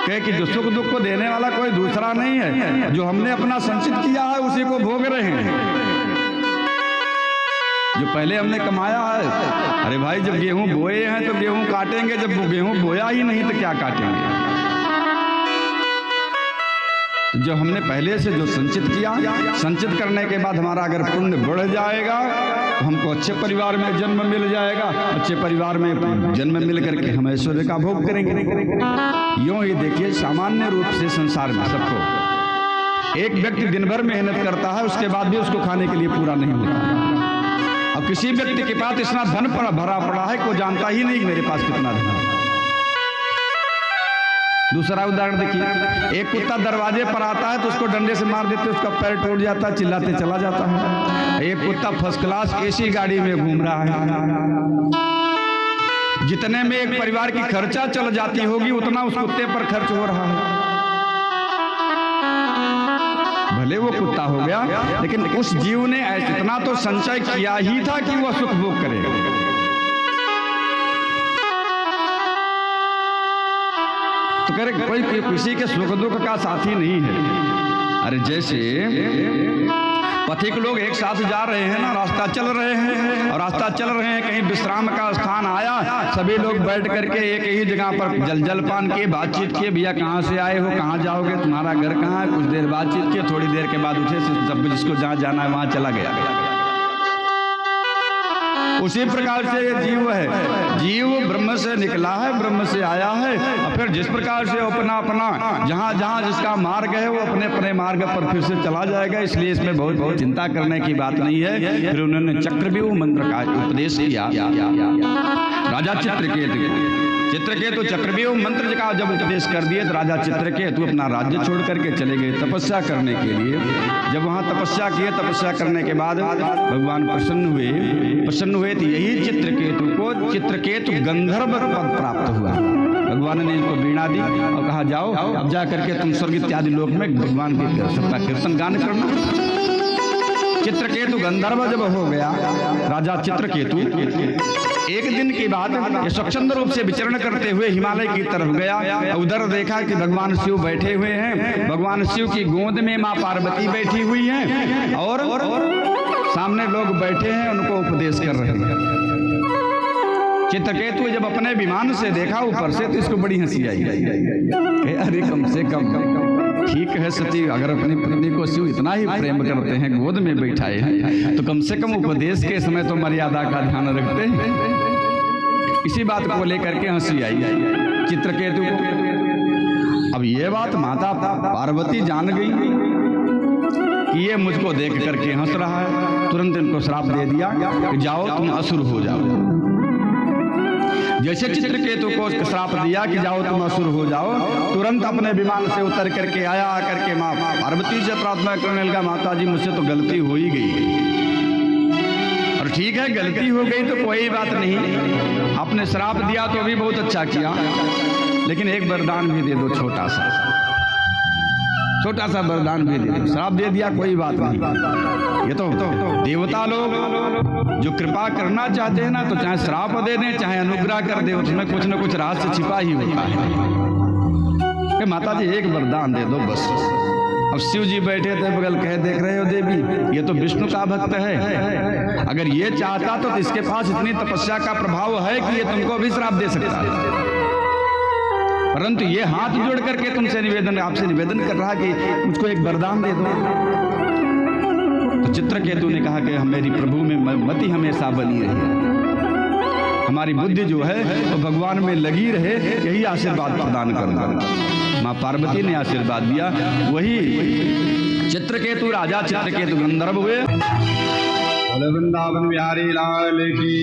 S1: कहे कि जो सुख दुख को देने वाला कोई दूसरा नहीं है, जो हमने अपना संचित किया है उसी को भोग रहे हैं। जो पहले हमने कमाया है, अरे भाई जब गेहूं बोए हैं तो गेहूं काटेंगे, जब वो गेहूं बोया ही नहीं तो क्या काटेंगे। जो हमने पहले से जो संचित किया, संचित करने के बाद हमारा अगर पुण्य बढ़ जाएगा तो हमको अच्छे परिवार में जन्म मिल जाएगा, अच्छे परिवार में जन्म मिल करके हम ऐश्वर्य का भोग करेंगे। यूं ही देखिए सामान्य रूप से संसार में सबको, एक व्यक्ति दिन भर मेहनत करता है उसके बाद भी उसको खाने के लिए पूरा नहीं होता। अब किसी व्यक्ति के पास इतना धन भरा पड़ा है कि वो जानता ही नहीं कि मेरे पास कितना धन है। दूसरा उदाहरण देखिए, एक कुत्ता दरवाजे पर आता है तो उसको डंडे से मार देते, उसका पैर टूट जाता है, चिल्लाते चला जाता है। एक कुत्ता फर्स्ट क्लास एसी गाड़ी में घूम रहा है, जितने में एक परिवार की खर्चा चल जाती होगी उतना उस कुत्ते पर खर्च हो रहा है। भले वो कुत्ता हो गया, लेकिन उस जीव ने इतना तो संचय किया ही था कि वह सुख भोग करेगा। तो कह रहे कोई किसी के सुख दुख का साथी नहीं है। अरे जैसे पथिक लोग एक साथ जा रहे हैं ना, रास्ता चल रहे हैं और रास्ता चल रहे हैं, कहीं विश्राम का स्थान आया, सभी लोग बैठ करके एक ही जगह पर जलपान किए, बातचीत किए, भैया कहाँ से आए हो, कहाँ जाओगे, तुम्हारा घर कहाँ है, कुछ देर बातचीत किए, थोड़ी देर के बाद उठे सब जिसको जहाँ जाना है वहाँ चला गया। उसी प्रकार से ये जीव है, जीव ब्रह्म से निकला है, ब्रह्म से आया है, और फिर जिस प्रकार से अपना अपना जहाँ जहाँ जिसका मार्ग है वो अपने अपने मार्ग पर फिर से चला जाएगा। इसलिए इसमें बहुत चिंता करने की बात नहीं है। फिर उन्होंने चक्रव्यूह मंत्र का उपदेश किया राजा चित्रकेतु चक्रव्यूह मंत्र का जब उपदेश कर दिए तो राजा चित्रकेतु अपना राज्य छोड़ करके चले गए तपस्या करने के लिए। जब वहाँ तपस्या किए, तपस्या करने के बाद भगवान प्रसन्न हुए तो यही चित्रकेतु को चित्रकेतु गंधर्व पद प्राप्त हुआ। भगवान ने इनको वीणा दी और कहा जाओ अब जा करके तुम स्वर्ग इत्यादि लोक में भगवान के सबका कीर्तन गान करना। चित्रकेतु गंधर्व जब हो गया राजा चित्रकेतु, एक दिन की बात ये स्वच्छंद रूप से विचरण करते हुए हिमालय की तरफ गया। उधर देखा कि भगवान शिव बैठे हुए हैं, भगवान शिव की गोद में माँ पार्वती बैठी हुई हैं और सामने लोग बैठे हैं, उनको उपदेश कर रहे हैं। चित्रकेतु जब अपने विमान से देखा ऊपर से तो इसको बड़ी हंसी आई। अरे कम से कम ठीक है सती, अगर अपनी पत्नी को शिव इतना ही प्रेम करते हैं, गोद में बैठाए हैं, तो कम से कम उपदेश के समय तो मर्यादा का ध्यान रखते हैं। इसी बात को लेकर के हंसी आई चित्रकेतु को। अब ये बात माता पार्वती जान गई कि ये मुझको देख करके हंस रहा है, तुरंत इनको श्राप दे दिया कि जाओ तुम असुर हो जाओ। जैसे चित्रकेतु को श्राप दिया कि जाओ तुम असुर हो जाओ, तुरंत अपने विमान से उतर करके आया, आकर के माँ पार्वती से प्रार्थना करने लगा, माता जी मुझसे तो गलती हो ही गई। और ठीक है गलती हो गई तो कोई बात नहीं, आपने श्राप दिया तो भी बहुत अच्छा किया, लेकिन एक वरदान भी दे दो, छोटा सा वरदान भी दे दो। श्राप दे दिया कोई बात नहीं, ये तो देवता लोग जो कृपा करना चाहते हैं ना, तो चाहे श्राप दे दें चाहे अनुग्रह कर दे, उसमें कुछ न कुछ रहस्य छिपा ही होता है कि माता जी एक वरदान दे दो बस। अब शिव जी बैठे थे बगल, कहे देख रहे हो देवी, ये तो विष्णु का भक्त है, अगर ये चाहता तो इसके पास इतनी तपस्या का प्रभाव है कि ये तुमको भी श्राप दे सकता है, परंतु ये हाथ जोड़ करके तुमसे आपसे निवेदन कर रहा कि मुझको एक वरदान दे दो। तो चित्रकेतु ने कहा कि मेरी प्रभु में मति हमेशा बनी रही। हमारी बुद्धि जो है वो भगवान में लगी रहे, यही आशीर्वाद प्रदान करना। माँ पार्वती ने आशीर्वाद दिया। वही चित्रकेतु राजा चित्रकेतु गंधर्व हुए। बोले वृंदावन बिहारी लाल की।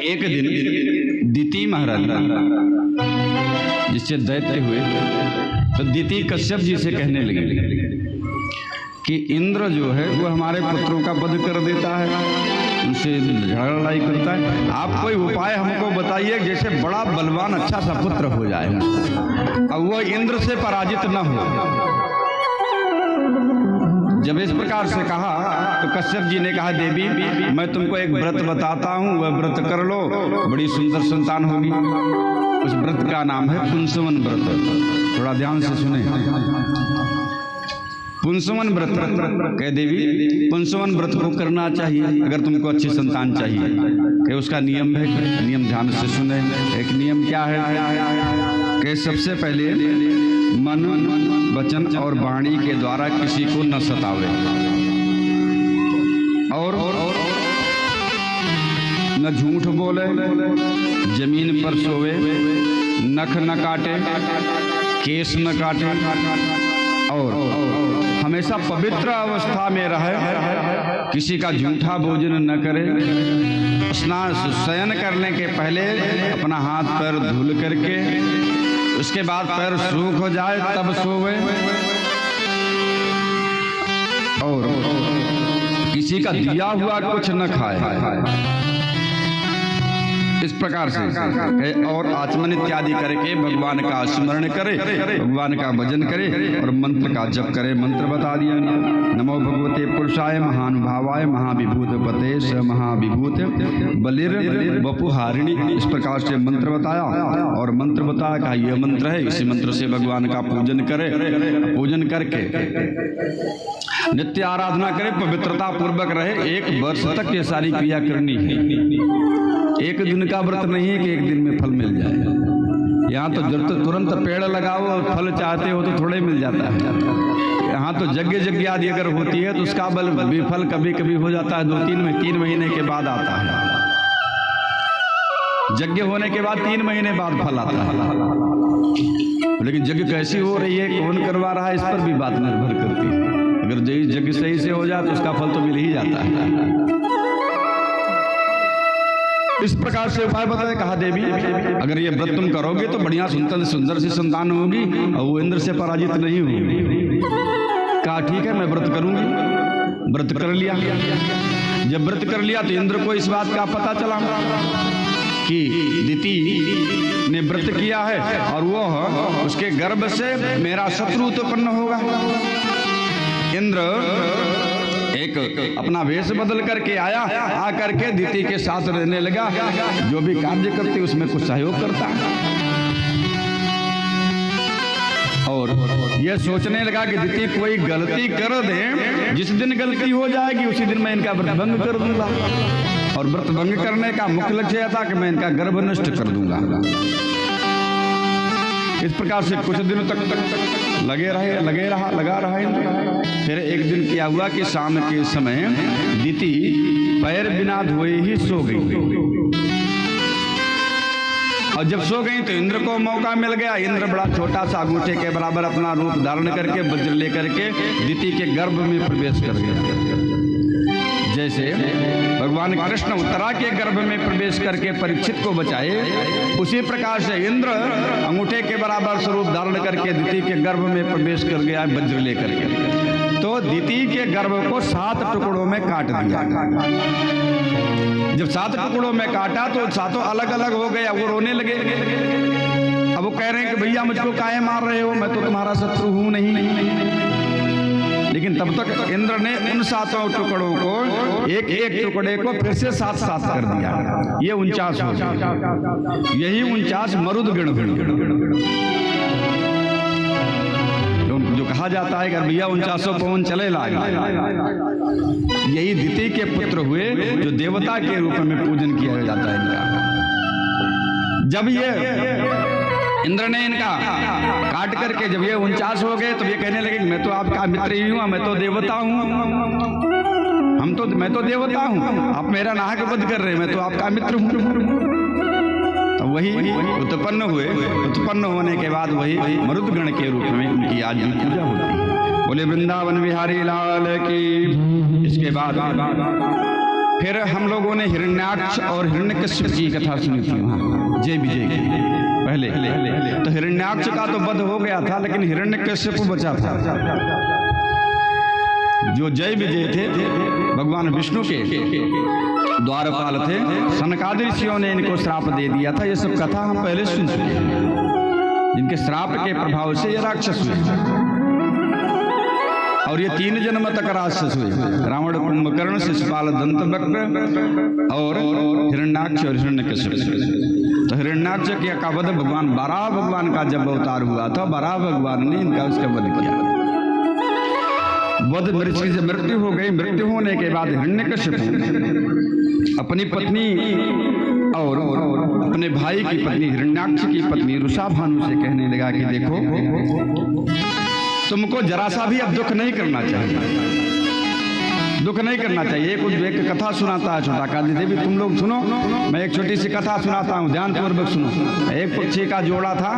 S1: एक दिन दिति महाराज जिससे दैत्य हुए, तो दिति कश्यप जी से कहने लगे कि इंद्र जो है वो हमारे पुत्रों का वध कर देता है, उनसे झगड़ा लड़ाई करता है। आप कोई उपाय हमको बताइए जैसे बड़ा बलवान अच्छा सा पुत्र हो जाए, अब वो इंद्र से पराजित न हो। जब इस प्रकार से कहा तो कश्यप जी ने कहा, देवी मैं तुमको एक व्रत बताता हूँ, वह व्रत कर लो, बड़ी सुंदर संतान होगी। उस व्रत का नाम है पुंसवन व्रत। थोड़ा ध्यान से सुने। पुंसवन व्रत कह देवी, पुंसवन व्रत को करना चाहिए अगर तुमको अच्छी संतान चाहिए। कि उसका नियम है, नियम ध्यान से सुने। एक नियम क्या है कि सबसे पहले मन, वचन और वाणी के द्वारा किसी को न सतावे और न झूठ बोले, जमीन पर सोवे, नख न काटे, केस न काटे और हमेशा पवित्र अवस्था में रहे, किसी का झूठा भोजन न करे, स्नान शयन करने के पहले अपना हाथ पैर धुल करके उसके बाद पैर सूख हो जाए तब सोवे और किसी का दिया हुआ कुछ न खाए। इस प्रकार से और आचमन इत्यादि करके भगवान का स्मरण करे, भगवान का भजन करे और मंत्र का जप करे। मंत्र बता दिया, नमो भगवते पुरुषाय महानुभावाय महाविभूत पते स महाविभूत बलिर वपुहारिणी। इस प्रकार से मंत्र बताया और मंत्र बताया का यह मंत्र है, इसी मंत्र से भगवान का पूजन करे। पूजन करके नित्य आराधना करे, पवित्रता पूर्वक रहे। 1 वर्ष तक ये सारी क्रिया करनी है। एक दिन का व्रत नहीं है कि एक दिन में फल मिल जाए। यहाँ तो तुरंत पेड़ लगाओ और फल चाहते हो तो थोड़े मिल जाता है। यहाँ तो यज्ञ आदि अगर होती है तो उसका बल विफल कभी कभी हो जाता है, 2-3 महीने के बाद आता है। यज्ञ होने के बाद 3 महीने बाद फल आता है। लेकिन यज्ञ कैसी हो रही है, कौन करवा रहा है, इस पर भी बात निर्भर करती है। अगर यज्ञ सही से हो जाए तो उसका फल तो मिल ही जाता है। इस प्रकार से उपाय बताए। कहा देवी अगर ये व्रत तुम करोगे तो बढ़िया सुंदर सी संतान होगी और वो इंद्र से पराजित नहीं होगी। कहा ठीक है मैं व्रत करूंगी। व्रत कर लिया। जब व्रत कर लिया तो इंद्र को इस बात का पता चला कि दिति ने व्रत किया है और वो उसके गर्भ से मेरा शत्रु उत्पन्न होगा। इंद्र एक अपना वेश बदल करके आया, आकर के दिति के साथ रहने लगा। जो भी कार्य करते उसमें कुछ सहयोग करता और यह सोचने लगा कि दिति कोई गलती कर दे, जिस दिन गलती हो जाएगी उसी दिन मैं इनका व्रत भंग कर दूंगा। और व्रत भंग करने का मुख्य लक्ष्य था कि मैं इनका गर्भ नष्ट कर दूंगा। इस प्रकार से कुछ दिनों तक लगा रहा इंद्र। फिर एक दिन क्या हुआ कि शाम के समय दिति पैर बिना धोए ही सो गई और जब सो गई तो इंद्र को मौका मिल गया। इंद्र बड़ा छोटा सा अंगूठे के बराबर अपना रूप धारण करके वज्र लेकर के दिति के गर्भ में प्रवेश कर गया। जैसे भगवान कृष्ण उत्तरा के गर्भ में प्रवेश करके परीक्षित को बचाए, उसी प्रकार से इंद्र अंगूठे के बराबर स्वरूप धारण करके दिति के गर्भ में प्रवेश कर गया वज्र लेकर के। तो दिति के गर्भ को 7 टुकड़ों में काट दिया। जब 7 टुकड़ों में काटा तो 7 अलग अलग हो गए। वो रोने लगे। अब वो कह रहे हैं कि भैया मुझको काहे मार रहे हो, मैं तो तुम्हारा शत्रु हूं नहीं। लेकिन तब तक इंद्र ने उन 7 टुकड़ों को एक टुकड़े को फिर से 7 कर दिया। ये 49 हो गया। यही 49 मरुदगण जो कहा जाता है कि भैया 49 पवन चले लागे। यही दिति के पुत्र हुए जो देवता के रूप में पूजन किया जाता है इनका। जब ये इंद्र ने इनका काट करके जब ये 49 हो गए तो ये कहने लगे मैं तो आपका मित्र ही हूँ, मैं तो देवता हूँ, मैं तो देवता हूँ, आप मेरा नाहक वध कर रहे हैं, मैं तो आपका मित्र हूँ। तो वही उत्पन्न हुए, उत्पन्न होने के बाद वही मरुदगण के रूप में उनकी आज पूजा होती है। बोले वृंदावन बिहारी लाल की। इसके बाद फिर हम लोगों ने हिरण्याक्ष और हिरण्यकश्यप की कथा सुनी थी वहाँ जय विजय की। पहले तो हिरण्याक्ष का तो वध हो गया था, लेकिन हिरण्यकश्यप बचा था। जो जय विजय थे भगवान विष्णु के द्वारपाल थे, सनकादि ऋषियों ने इनको श्राप दे दिया था। ये सब कथा हम पहले सुन चुके हैं, जिनके श्राप के प्रभाव से ये राक्षस हुए और ये 3 जन्म तक राक्षस हुए, रावण, कुंभकर्ण, शिशुपाल, दंतवक्र और हिरण्याक्ष और हिरण्यकश्यप। तो हिरण्याक्ष का वध भगवान बराह भगवान का जब अवतार हुआ था, बराह भगवान ने इनका उसका वध किया। वध से मृत्यु हो गई। मृत्यु होने के बाद हिरण्यकश्यप अपनी पत्नी और अपने भाई की पत्नी हिरण्याक्ष की पत्नी रुषा भानु से कहने लगा कि देखो, तुमको जरा सा भी अब दुख नहीं करना चाहिए, दुख नहीं करना चाहिए। एक कथा सुनाता है छोटा का देवी, तुम लोग सुनो, मैं एक छोटी सी कथा सुनाता हूँ, ध्यानपूर्वक सुनो। एक पक्षी का जोड़ा था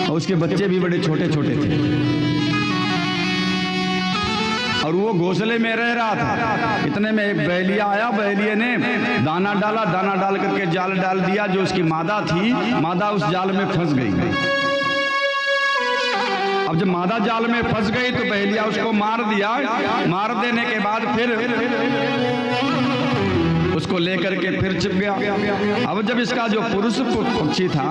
S1: और उसके बच्चे भी बड़े छोटे छोटे थे और वो घोंसले में रह रहा था। इतने में एक बहेलिया आया, बहेलिये ने दाना डाला, दाना डाल करके जाल डाल दिया। जो उसकी मादा थी, मादा उस जाल में फंस गई। अब जब मादा जाल में फंस गई तो बहेलिया उसको मार दिया। मार देने के बाद फिर उसको लेकर के फिर छिप गया। अब जब इसका जो पुरुष पक्षी था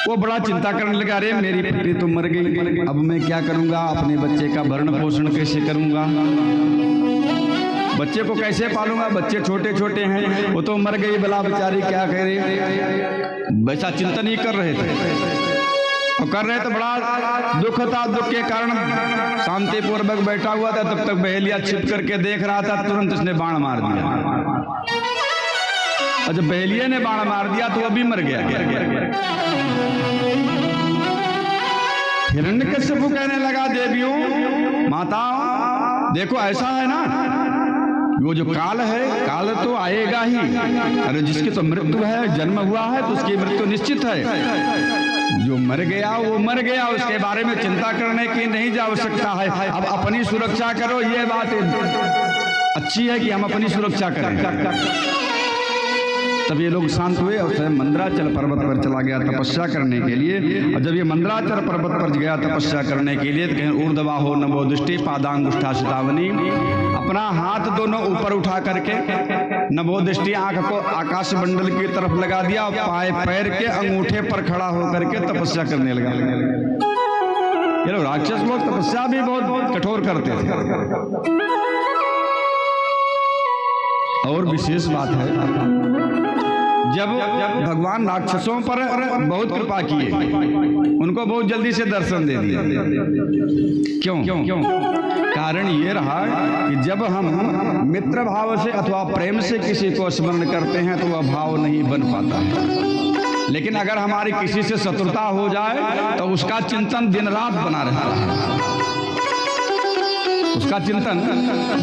S1: वो बड़ा चिंता करने लगा, अरे मेरी पत्नी तो मर गई, अब मैं क्या करूंगा, अपने बच्चे का भरण पोषण कैसे करूंगा, बच्चे को कैसे पालूंगा, बच्चे छोटे छोटे हैं, वो तो मर गई, भला बेचारी क्या करे। वैसा चिंतन ही कर रहे थे और कर रहे तो बड़ा दुख था। दुख के कारण शांति पूर्वक बैठा हुआ था। तब तक बहेलिया छिप करके देख रहा था, तुरंत उसने बाण मार दिया और जब बहेलिया ने बाण मार दिया तो अभी मर गया। हिरण्यकश्यप कहने लगा, देवियों, माता, देखो ऐसा है ना, वो जो काल है, काल तो आएगा ही। अरे जिसकी तो मृत्यु है, जन्म हुआ है तो उसकी मृत्यु निश्चित है। जो मर गया वो मर गया, उसके बारे में चिंता करने की नहीं आवश्यकता है। अब अपनी सुरक्षा करो, ये बात अच्छी है कि हम अपनी सुरक्षा करें। तब ये लोग शांत हुए और स्वयं मंदराचल पर्वत पर चला गया तपस्या करने के लिए। और जब ये मंदराचल पर्वत पर गया तपस्या करने के लिए तो कहीं ऊर्ध्वाहो नभो दृष्टि पादांगुष्ठा शतावनी, अपना हाथ दोनों ऊपर उठा करके नभो दृष्टि आंख को आकाश मंडल की तरफ लगा दिया और पैर के अंगूठे पर खड़ा होकर के तपस्या करने लगा। ये लोग राक्षस लोग तपस्या भी बहुत कठोर करते थे। और विशेष बात है, जब भगवान राक्षसों पर बहुत कृपा किए, उनको बहुत जल्दी से दर्शन दे दिया। क्यों? कारण ये रहा कि जब हम मित्र भाव से अथवा प्रेम से किसी को स्मरण करते हैं तो वह भाव नहीं बन पाता है। लेकिन अगर हमारी किसी से शत्रुता हो जाए तो उसका चिंतन दिन रात बना रहता है, उसका चिंतन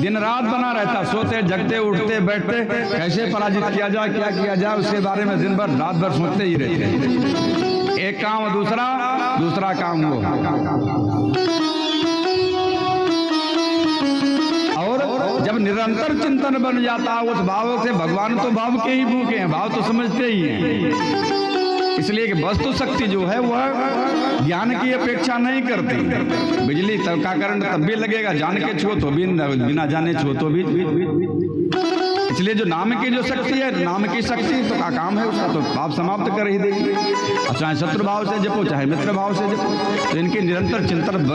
S1: दिन रात बना रहता। सोते जगते उठते बैठते कैसे पराजित किया जाए, क्या किया जाए, उसके बारे में दिन भर रात भर सोचते ही रहते हैं। एक काम दूसरा, दूसरा काम वो। और जब निरंतर चिंतन बन जाता है उस भाव से, भगवान तो भाव के ही भूखे हैं, भाव तो समझते ही हैं। इसलिए कि वस्तु शक्ति जो है वह ज्ञान की अपेक्षा नहीं करती। बिजली का करंट तब भी लगेगा, जान के छो तो भी, बिना जाने छो तो भी। इसलिए जो नाम की जो शक्ति है, नाम की शक्ति तो का काम है, उसका तो भाव समाप्त कर ही देगी। और चाहे शत्रु भाव से जपो चाहे मित्र भाव से जपो, तो इनके निरंतर चिंतन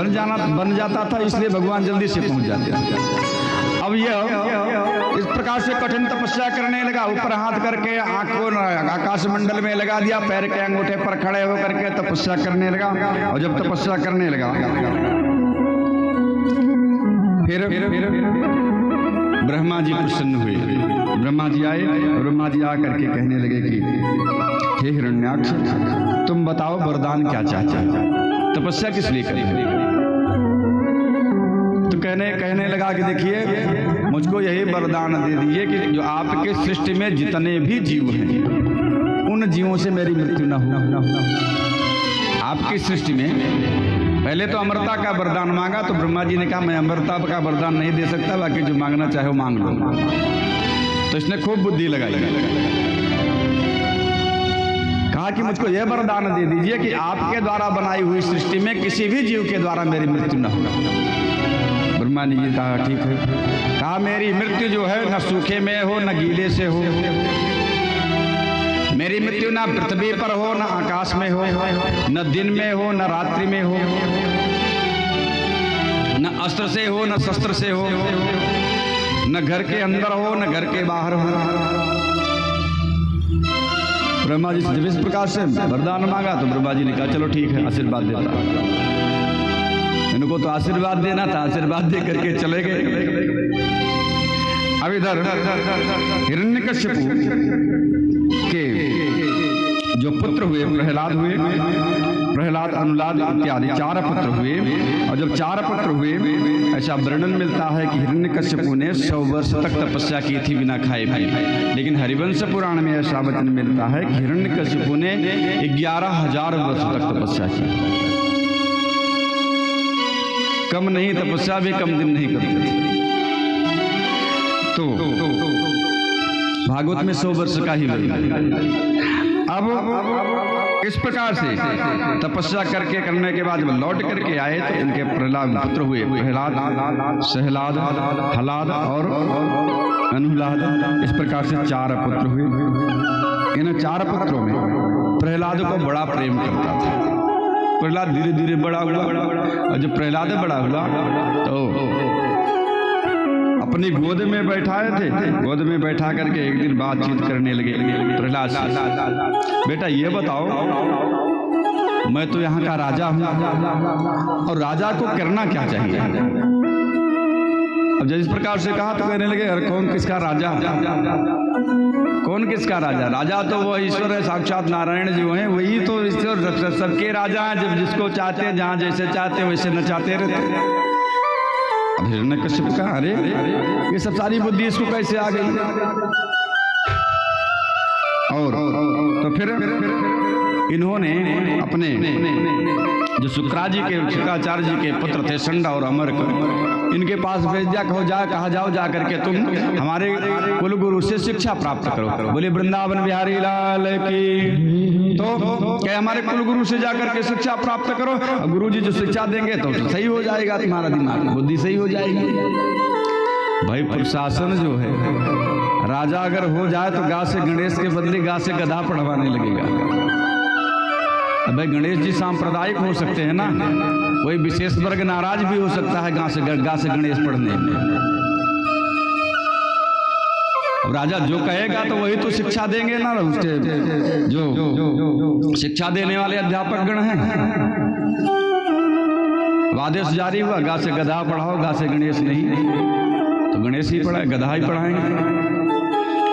S1: बन जाता था। इसलिए भगवान जल्दी से पहुंच जाते थे। अब यह इस प्रकार से कठिन तपस्या करने लगा। ऊपर हाथ करके आंख को आकाश मंडल में लगा दिया, पैर के अंगूठे पर खड़े होकर के तपस्या करने लगा। और जब तपस्या करने लगा फिर ब्रह्मा जी प्रसन्न हुए। ब्रह्मा जी आए, ब्रह्मा जी आकर के कहने लगे कि हे हिरण्याक्ष, तुम बताओ वरदान क्या चाहते हो, तपस्या किस लिए करेंगे। तो कहने लगा कि देखिए मुझको यही वरदान दे दीजिए कि जो आपके सृष्टि में जितने भी जीव हैं उन जीवों से मेरी मृत्यु न हो। आपकी सृष्टि में पहले तो अमरता का वरदान मांगा, तो ब्रह्मा जी ने कहा मैं अमरता का वरदान नहीं दे सकता, बाकी जो मांगना चाहे वो मांग लो। तो इसने खूब बुद्धि लगाई, कहा कि मुझको यह वरदान दे दीजिए कि आपके द्वारा बनाई हुई सृष्टि में किसी भी जीव के द्वारा मेरी मृत्यु न हो। ब्रह्मा जी ने कहा ठीक है। कहा मेरी मृत्यु जो है न सूखे में हो न गीले से हो, मेरी मृत्यु ना पृथ्वी पर हो, न आकाश में हो, न दिन में हो, न रात्रि में हो, न अस्त्र से हो, न शस्त्र से हो, न घर के अंदर हो, न घर के बाहर हो। ब्रह्मा जी जब इस प्रकार से वरदान मांगा तो ब्रह्मा जी ने कहा चलो ठीक है, आशीर्वाद देता। इनको तो आशीर्वाद देना था, आशीर्वाद दे करके चले गए। अब इधर हिरण्यकश्यप के जो पुत्र हुए प्रहलाद अनुलाद इत्यादि 4 पुत्र हुए। और जब 4 पुत्र हुए, ऐसा वर्णन मिलता है कि हिरण्यकश्यपु ने 100 वर्ष तक तपस्या की थी बिना खाए पिए। लेकिन हरिवंश पुराण में ऐसा वचन मिलता है कि हिरण्यकश्यपु ने 11,000 वर्ष तक तपस्या की। कम नहीं, तपस्या भी कम दिन नहीं करते थे। तो भागवत में 100 वर्ष का ही वर्णन। अब इस प्रकार से तपस्या करने के बाद जब लौट करके आए तो इनके प्रहलाद पुत्र हुए, प्रहलाद, सहलाद, हलाद और अनुलाद। इस प्रकार से 4 पुत्र हुए। इन 4 पुत्रों में प्रहलाद को बड़ा प्रेम करता था। प्रहलाद धीरे धीरे बड़ा हुआ, और जब प्रहलाद बड़ा हुआ तो अपनी गोद में बैठाए थे। गोद में बैठा करके एक दिन बातचीत करने लगे प्रहलाद से, बेटा ये बताओ, मैं तो यहाँ का राजा हूँ और राजा को करना क्या चाहिए। अब जब इस प्रकार से कहा तो कहने लगे अरे कौन किसका राजा, कौन किसका राजा, राजा तो वो ईश्वर है, साक्षात नारायण जी हैं, वही तो ईश्वर सबके राजा हैं। जब जिसको चाहते हैं, जहाँ जैसे चाहते हैं वैसे नचाते रहते। अब हिरण्यकश्यप कहा अरे ये सब सारी बुद्धि इसको कैसे आ गई। और तो फिर इन्होंने अपने जो शुक्राचार्य जी के पुत्र थे संडा और अमरक, इनके पास भेज दिया, कहा जाओ जा करके तुम हमारे कुल गुरु से शिक्षा प्राप्त करो। बोले वृंदावन बिहारी लाल की। तो क्या हमारे कुल गुरु से जाकर के शिक्षा प्राप्त करो, गुरु जी जो शिक्षा देंगे तो सही हो जाएगा, तुम्हारा दिमाग बुद्धि सही हो जाएगी। भाई प्रशासन जो है, राजा अगर हो जाए तो गाय से गणेश के बदले गाय से गधा पढ़वाने लगेगा। अब भाई गणेश जी सांप्रदायिक हो सकते हैं ना, कोई विशेष वर्ग नाराज भी हो सकता है गाय से गणेश पढ़ने में। अब राजा जो कहेगा तो वही तो शिक्षा देंगे ना, उसके जो शिक्षा देने वाले अध्यापक गण हैं। आदेश जारी हुआ, गाय से गधा पढ़ाओ, गाय से गणेश नहीं, तो गणेश ही पढ़ाए, गधा ही पढ़ाएंगे।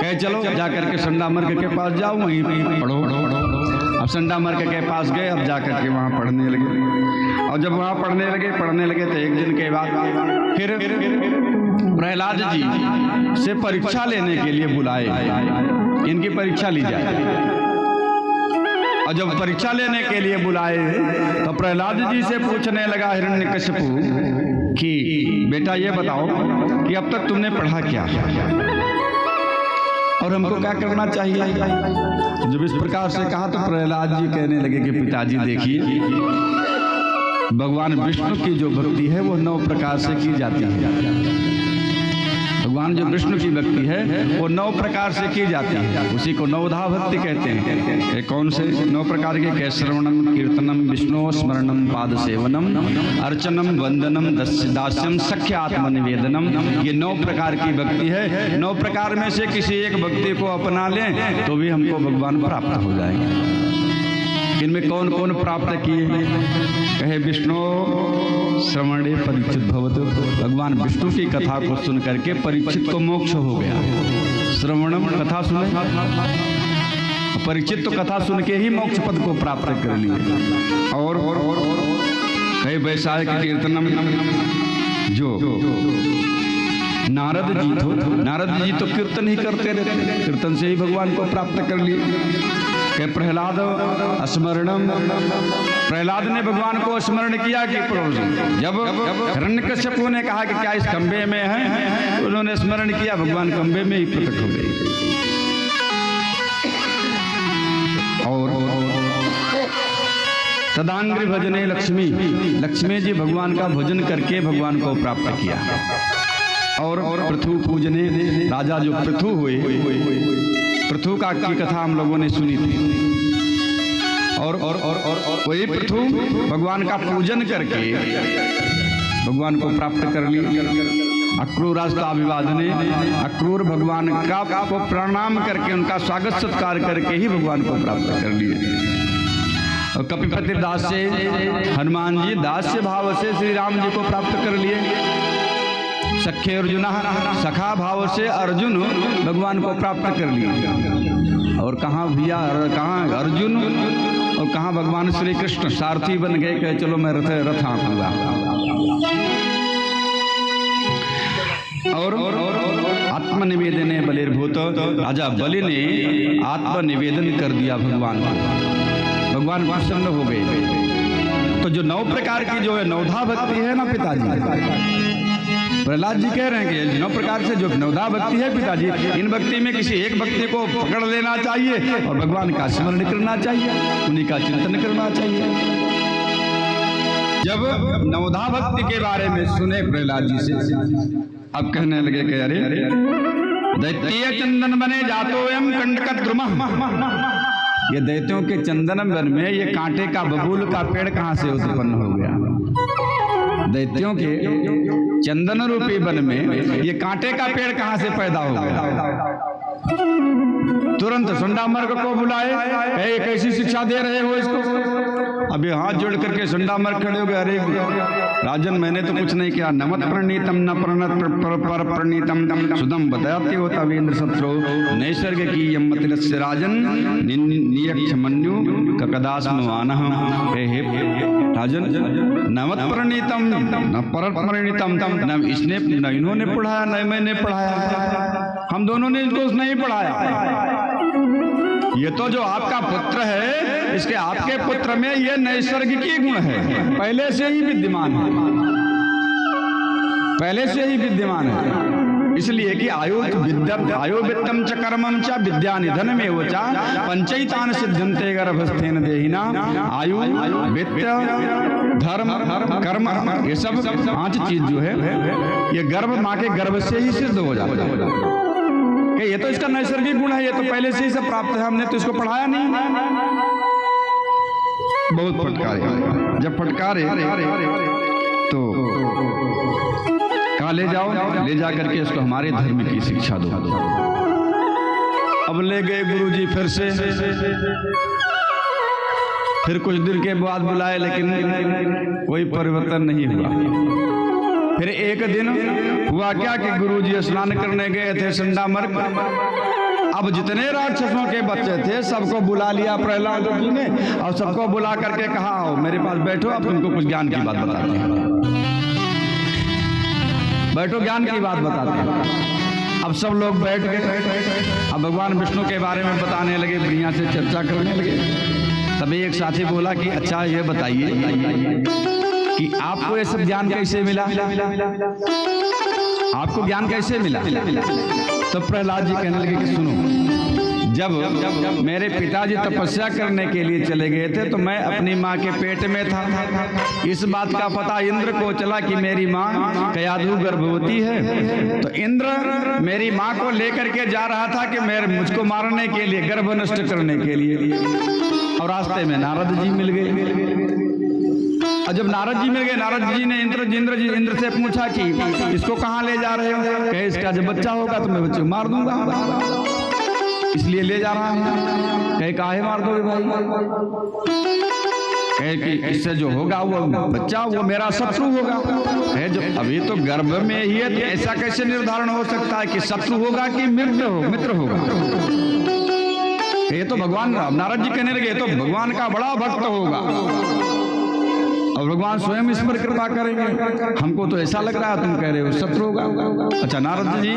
S1: कहे चलो जा करके संडा मर्ग के पास जाओ, वहीं पढ़ो। अब संडा मर्ग के पास गए, अब जा करके वहाँ पढ़ने लगे। और जब वहाँ पढ़ने लगे तो एक दिन के बाद फिर प्रहलाद जी से परीक्षा लेने के लिए बुलाए, इनकी परीक्षा ली जाए। और जब परीक्षा लेने के लिए बुलाए तो प्रहलाद जी से पूछने लगा हिरण्यकश्यपु कि बेटा ये बताओ कि अब तक तुमने पढ़ा क्या और हमको क्या करना चाहिए। जब इस प्रकार से कहा तो प्रहलाद जी कहने लगे कि पिताजी देखिए, भगवान विष्णु की जो भक्ति है वो 9 प्रकार से की जाती है। भगवान जो विष्णु की भक्ति है वो 9 प्रकार से की जाती है, उसी को नवधा भक्ति कहते हैं। ये कौन से 9 प्रकार के? श्रवणम, कीर्तनम, विष्णु स्मरणम, पाद सेवनम, अर्चनम, वंदनम, दास्यम, सख्य आत्मनिवेदनम। ये 9 प्रकार की भक्ति है। 9 प्रकार में से किसी एक भक्ति को अपना लें तो भी हमको भगवान प्राप्त हो जाएगा। इनमें कौन कौन प्राप्त किए? कहे विष्णु श्रवणे परीक्षित भवतु, भगवान विष्णु की कथा को सुन करके परीक्षित को मोक्ष हो गया। श्रवणम, कथा सुने, परीक्षित तो कथा सुन के ही मोक्ष पद को प्राप्त कर लिए। और कहे वैशाख कीर्तनम, जो नारद जी तो कीर्तन ही करते रहते, कीर्तन से ही भगवान को प्राप्त कर लिए। कि प्रहलाद स्मरणम, प्रहलाद ने भगवान को स्मरण किया कि जब हिरण्यकश्यप ने कहा कि क्या इस खंबे में है, उन्होंने स्मरण किया, भगवान खंबे में ही प्रकट हो गए। और तदांग्रि भजने लक्ष्मी जी भगवान का भजन करके भगवान को प्राप्त किया। और पृथु पूजने, राजा जो पृथु हुए, पृथु का की कथा हम लोगों ने सुनी थी। और वही पृथु भगवान का पूजन करके भगवान को प्राप्त कर लिया। अक्रूरास्ताभिवादने, अक्रूर भगवान का को प्रणाम करके उनका स्वागत सत्कार करके ही भगवान को प्राप्त कर लिए। और कपिपति दास से हनुमान जी दास्य भाव से श्री राम जी को प्राप्त कर लिए। सखे अर्जुन, सखा भाव से अर्जुन भगवान को प्राप्त कर लिए। और कहाँ भैया, कहाँ अर्जुन और कहाँ भगवान श्री कृष्ण सारथी बन गए कि चलो मैं रथ हाँकूंगा। और आत्मनिवेदने बलिर्भूत, राजा बलि ने आत्मनिवेदन कर दिया भगवान को, भगवान प्रसन्न हो गए। तो जो 9 प्रकार की जो है नवधा भक्ति है ना पिताजी, प्रहलाद जी कह रहे हैं कि 9 प्रकार से जो नवधा भक्ति है पिताजी, इन भक्ति में किसी एक भक्ति को पकड़ लेना चाहिए और भगवान का स्मरण करना चाहिए, उन्हीं का चिंतन करना चाहिए। जब नवधा भक्ति के बारे में सुने प्रहलाद जी से, अब कहने लगे कि अरे दैत्य चंदन बने जातो एम कंडक द्रुमः, ये दैत्यों के चंदन वन में ये कांटे का बबूल का पेड़ कहाँ से उत्पन्न हो गया? दैत्यों के चंदन रूपी वन में ये कांटे का पेड़ कहाँ से पैदा हो गया? तुरंत संडामर्ग को बुलाए, कैसी शिक्षा दे रहे हो इसको? अभी हाथ जोड़ करके संडामर्ग खड़े हो गए, अरे राजन मैंने तो कुछ नहीं किया, नमत प्रणीतम न पर प्रणीतम सुदम बताते हो तवेंद्र शत्रु नैसर्ग की यमतिलस्य राजन नियक्ष मन्यु ककदास्मवान। हे राजन नमत प्रणीतम न पर प्रणीतम, न इसने न इन्होंने पढ़ाया न मैंने पढ़ाया, हम दोनों ने इसको नहीं पढ़ाया। ये तो जो आपका पुत्र है, इसके आपके पुत्र में ये नैसर्गिक गुण है, पहले से ही विद्यमान है, पहले से ही विद्यमान है। इसलिए कि आयु वित्तम च कर्मम च विद्या निधनमेव च पंचैतान सिद्धन्ते गर्भस्थेन देहिना। आयु, वित्त, धर्म, कर्म, ये सब 5 चीज जो है ये गर्भ माँ के गर्भ से ही सिद्ध हो जाता है। ये तो इसका नैसर्गिक गुण है, ये तो पहले से ही सब प्राप्त है, हमने तो इसको पढ़ाया नहीं। बहुत फटकारे, जब फटकारे तो कहाँ ले जाओ, ले जा करके इसको हमारे धर्म की शिक्षा दो। अब ले गए गुरुजी फिर से, फिर कुछ दिन के बाद बुलाए, लेकिन कोई परिवर्तन नहीं हुआ। फिर एक दिन हुआ क्या कि गुरुजी स्नान करने गए थे संडामर्ग। अब जितने राक्षसों के बच्चे थे सबको बुला लिया प्रहलाद जी ने, और सबको बुला करके कहा आओ मेरे पास बैठो, अब तुमको कुछ ज्ञान की बात बताते हैं, बैठो ज्ञान की बात बताते हैं। अब सब लोग बैठ गए, अब भगवान विष्णु के बारे में बताने लगे, बढ़िया से चर्चा करने लगे। तभी एक साथी बोला कि अच्छा ये बताइए कि आपको ये सब ज्ञान कैसे मिला, आपको ज्ञान कैसे मिला? तो प्रहलाद जी कहने लगे कि सुनो, जब मेरे पिताजी तपस्या करने के लिए चले गए थे तो मैं अपनी माँ के पेट में था। इस बात का पता इंद्र को चला कि मेरी माँ कयाधु गर्भवती है, तो इंद्र मेरी माँ को लेकर के जा रहा था कि मुझको मारने के लिए, गर्भ नष्ट करने के लिए। और रास्ते में नारद जी मिल गए, और जब नारद जी मिल गए, नारद जी ने इंद्र से पूछा कि इसको कहाँ ले जा रहे हो? कहे इसका जब बच्चा होगा तो मैं बच्चे को मार दूंगा, इसलिए ले जा रहा हूँ। कहे काहे मार दोगे भाई? कहे कि इससे जो होगा वो बच्चा वो मेरा शत्रु होगा। कहे जो अभी तो गर्भ में ही है, तो ऐसा कैसे निर्धारण हो सकता है कि शत्रु होगा कि मित्र होगा? ये तो भगवान, नारद जी कहने लगे तो भगवान का बड़ा भक्त होगा। और भगवान स्वयं इस पर कृपा करेंगे। हमको तो ऐसा लग रहा है, तुम कह रहे हो शत्रु होगा। अच्छा, नारद जी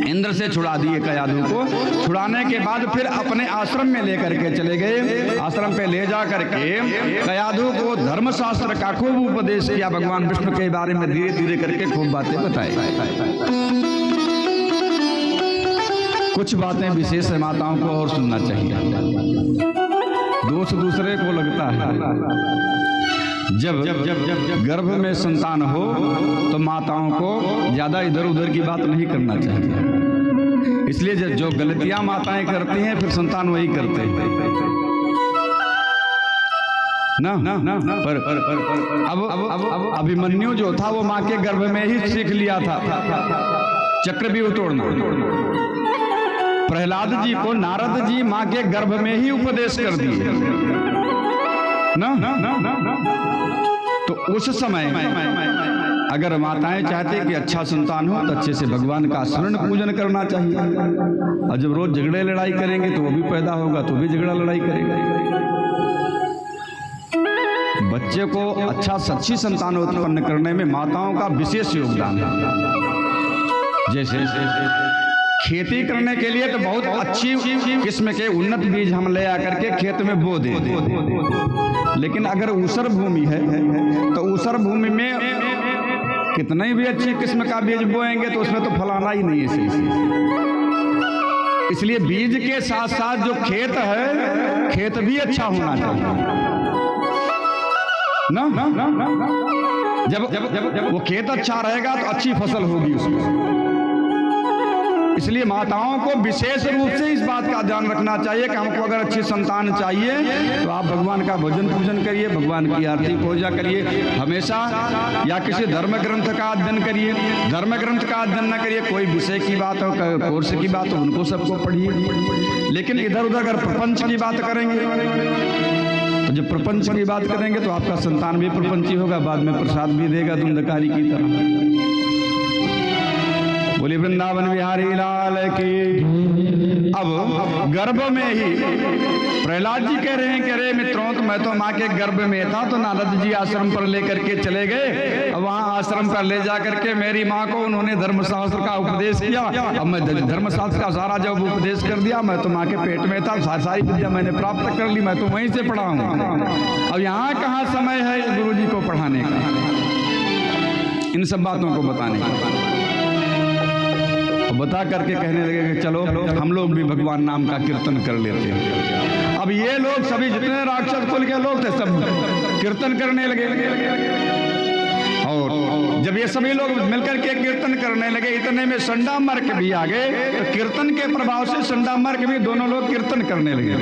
S1: इंद्र से छुड़ा दिए कयाधु को। छुड़ाने के बाद फिर अपने आश्रम में लेकर के चले गए। आश्रम पे ले जा करके कयाधु को धर्मशास्त्र का खूब उपदेश किया। भगवान विष्णु के बारे में धीरे धीरे करके खूब बातें बताई। कुछ बातें विशेष माताओं को और सुनना चाहिए। दोष दूसरे को लगता है। जब गर्भ में संतान हो तो माताओं को ज्यादा इधर उधर की बात नहीं करना चाहिए। इसलिए जो गलतियां माताएं करती हैं फिर संतान वही करते हैं ना। पर अब अभिमन्यु जो था वो माँ के गर्भ में ही सीख लिया था चक्रव्यूह तोड़ना। प्रहलाद जी को नारद जी माँ के गर्भ में ही उपदेश कर दिए ना। तो उस समय अगर माताएं चाहते कि अच्छा संतान हो तो अच्छे से भगवान का स्मरण पूजन करना चाहिए। और जब रोज झगड़े लड़ाई करेंगे तो वो भी पैदा होगा तो भी झगड़ा लड़ाई करेगा। बच्चे को अच्छा सच्ची संतान उत्पन्न करने में माताओं का विशेष योगदान है। जैसे खेती करने के लिए तो बहुत अच्छी किस्म के उन्नत बीज हम ले आकर के खेत में बो दें। लेकिन अगर ऊसर भूमि है तो ऊसर भूमि में कितने भी अच्छी किस्म का बीज बोएंगे तो उसमें तो फलाना ही नहीं है सही। इसलिए बीज के साथ साथ जो खेत है, खेत भी अच्छा होना चाहिए ना। जब वो खेत अच्छा रहेगा तो अच्छी फसल होगी उसमें। इसलिए माताओं को विशेष रूप से इस बात का ध्यान रखना चाहिए कि हमको अगर अच्छी संतान चाहिए तो आप भगवान का भजन पूजन करिए, भगवान की आरती पूजा करिए हमेशा, या किसी धर्म ग्रंथ का अध्ययन करिए। धर्म ग्रंथ का अध्ययन न करिए, कोई विषय की बात हो, कोर्स की बात हो, उनको सबको पढ़िए। लेकिन इधर उधर अगर प्रपंच की बात करेंगे तो जब प्रपंच की बात करेंगे तो आपका संतान भी प्रपंची होगा, बाद में प्रसाद भी देगा धुंधकारी की तरह। बोली वृंदावन बिहारी लाल की। अब गर्भ में ही प्रहलाद जी कह रहे हैं कि अरे मित्रों, तो मैं तो माँ के गर्भ में था। तो नारद जी आश्रम पर लेकर के चले गए। अब वहाँ आश्रम पर ले जा करके मेरी माँ को उन्होंने धर्मशास्त्र का उपदेश किया। अब मैं धर्मशास्त्र का सारा जब उपदेश कर दिया, मैं तो माँ के पेट में था, सारी विद्या मैंने प्राप्त कर ली, मैं तो वहीं से पढ़ा हूँ। अब यहाँ कहाँ समय है गुरु जी को पढ़ाने का, इन सब बातों को बताने का। बता करके कहने लगे कि चलो हम लोग भी भगवान नाम का कीर्तन कर लेते हैं। अब ये लोग सभी जितने राक्षस कुल के लोग थे सब कीर्तन करने लगे। और जब ये सभी लोग मिलकर के कीर्तन करने लगे, इतने में संडामर्क भी आ गए। तो कीर्तन के प्रभाव से संडामर्क भी दोनों लोग कीर्तन करने लगे।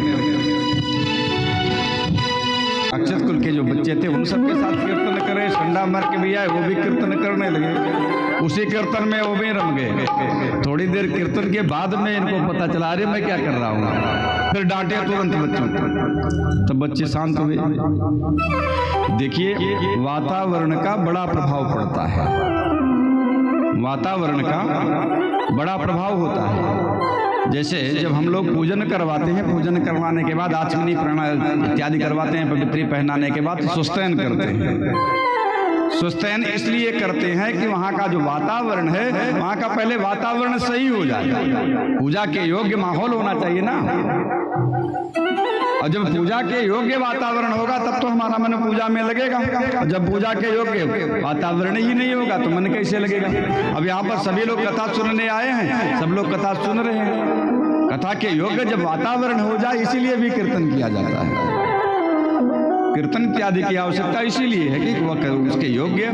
S1: राक्षस कुल के जो बच्चे थे उन सबके साथ कीर्तन करे। संडामर्क भी आए, वो भी कीर्तन करने लगे। उसी कीर्तन में वो भी रम गए। थोड़ी देर कीर्तन के बाद में इनको पता चला, अरे मैं क्या कर रहा हूँ। फिर डांटे तुरंत बच्चों को, तब बच्चे शांत हुए। देखिए, वातावरण का बड़ा प्रभाव पड़ता है। वातावरण का बड़ा प्रभाव होता है। जैसे जब हम लोग पूजन करवाते हैं, पूजन करवाने के बाद आचमनी प्राणायाम इत्यादि करवाते हैं, पवित्री पहनाने के बाद सुस्तैन करते हैं। सुस्तैन इसलिए करते हैं कि वहाँ का जो वातावरण है, वहाँ का पहले वातावरण सही हो जाए। पूजा के योग्य माहौल होना चाहिए ना। और जब पूजा के योग्य वातावरण होगा तब तो हमारा मन पूजा में लगेगा। और जब पूजा के योग्य वातावरण ही नहीं होगा तो मन कैसे लगेगा। अब यहाँ पर सभी लोग कथा सुनने आए हैं, सब लोग कथा सुन रहे हैं। कथा के योग्य जब वातावरण हो जाए, इसीलिए भी कीर्तन किया जाता है। कीर्तन इत्यादि की आवश्यकता इसीलिए है कि वह उसके योग्य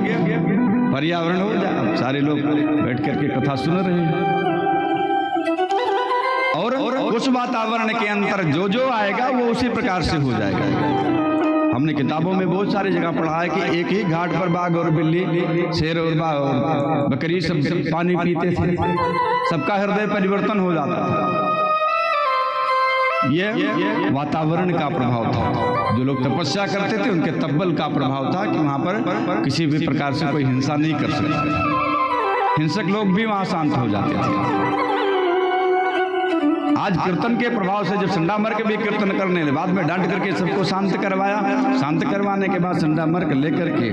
S1: पर्यावरण हो जाए। सारे लोग बैठ करके कथा सुन रहे हैं और उस वातावरण के अंदर जो जो आएगा वो उसी प्रकार से हो जाएगा। हमने किताबों में बहुत सारी जगह पढ़ा है कि एक ही घाट पर बाघ और बिल्ली, शेर और बकरी सब पानी पीते थे, सबका हृदय परिवर्तन हो जाता था। ये वातावरण का प्रभाव था। जो लोग तपस्या करते थे उनके तब्बल का प्रभाव था कि वहाँ पर किसी भी प्रकार से कोई हिंसा नहीं कर सकते। हिंसक लोग भी वहाँ शांत हो जाते थे। आज कीर्तन के प्रभाव से जब संडामर्क भी कीर्तन करने लगे, बाद में डांट करके सबको शांत करवाया। शांत करवाने के बाद संडामर्क लेकर के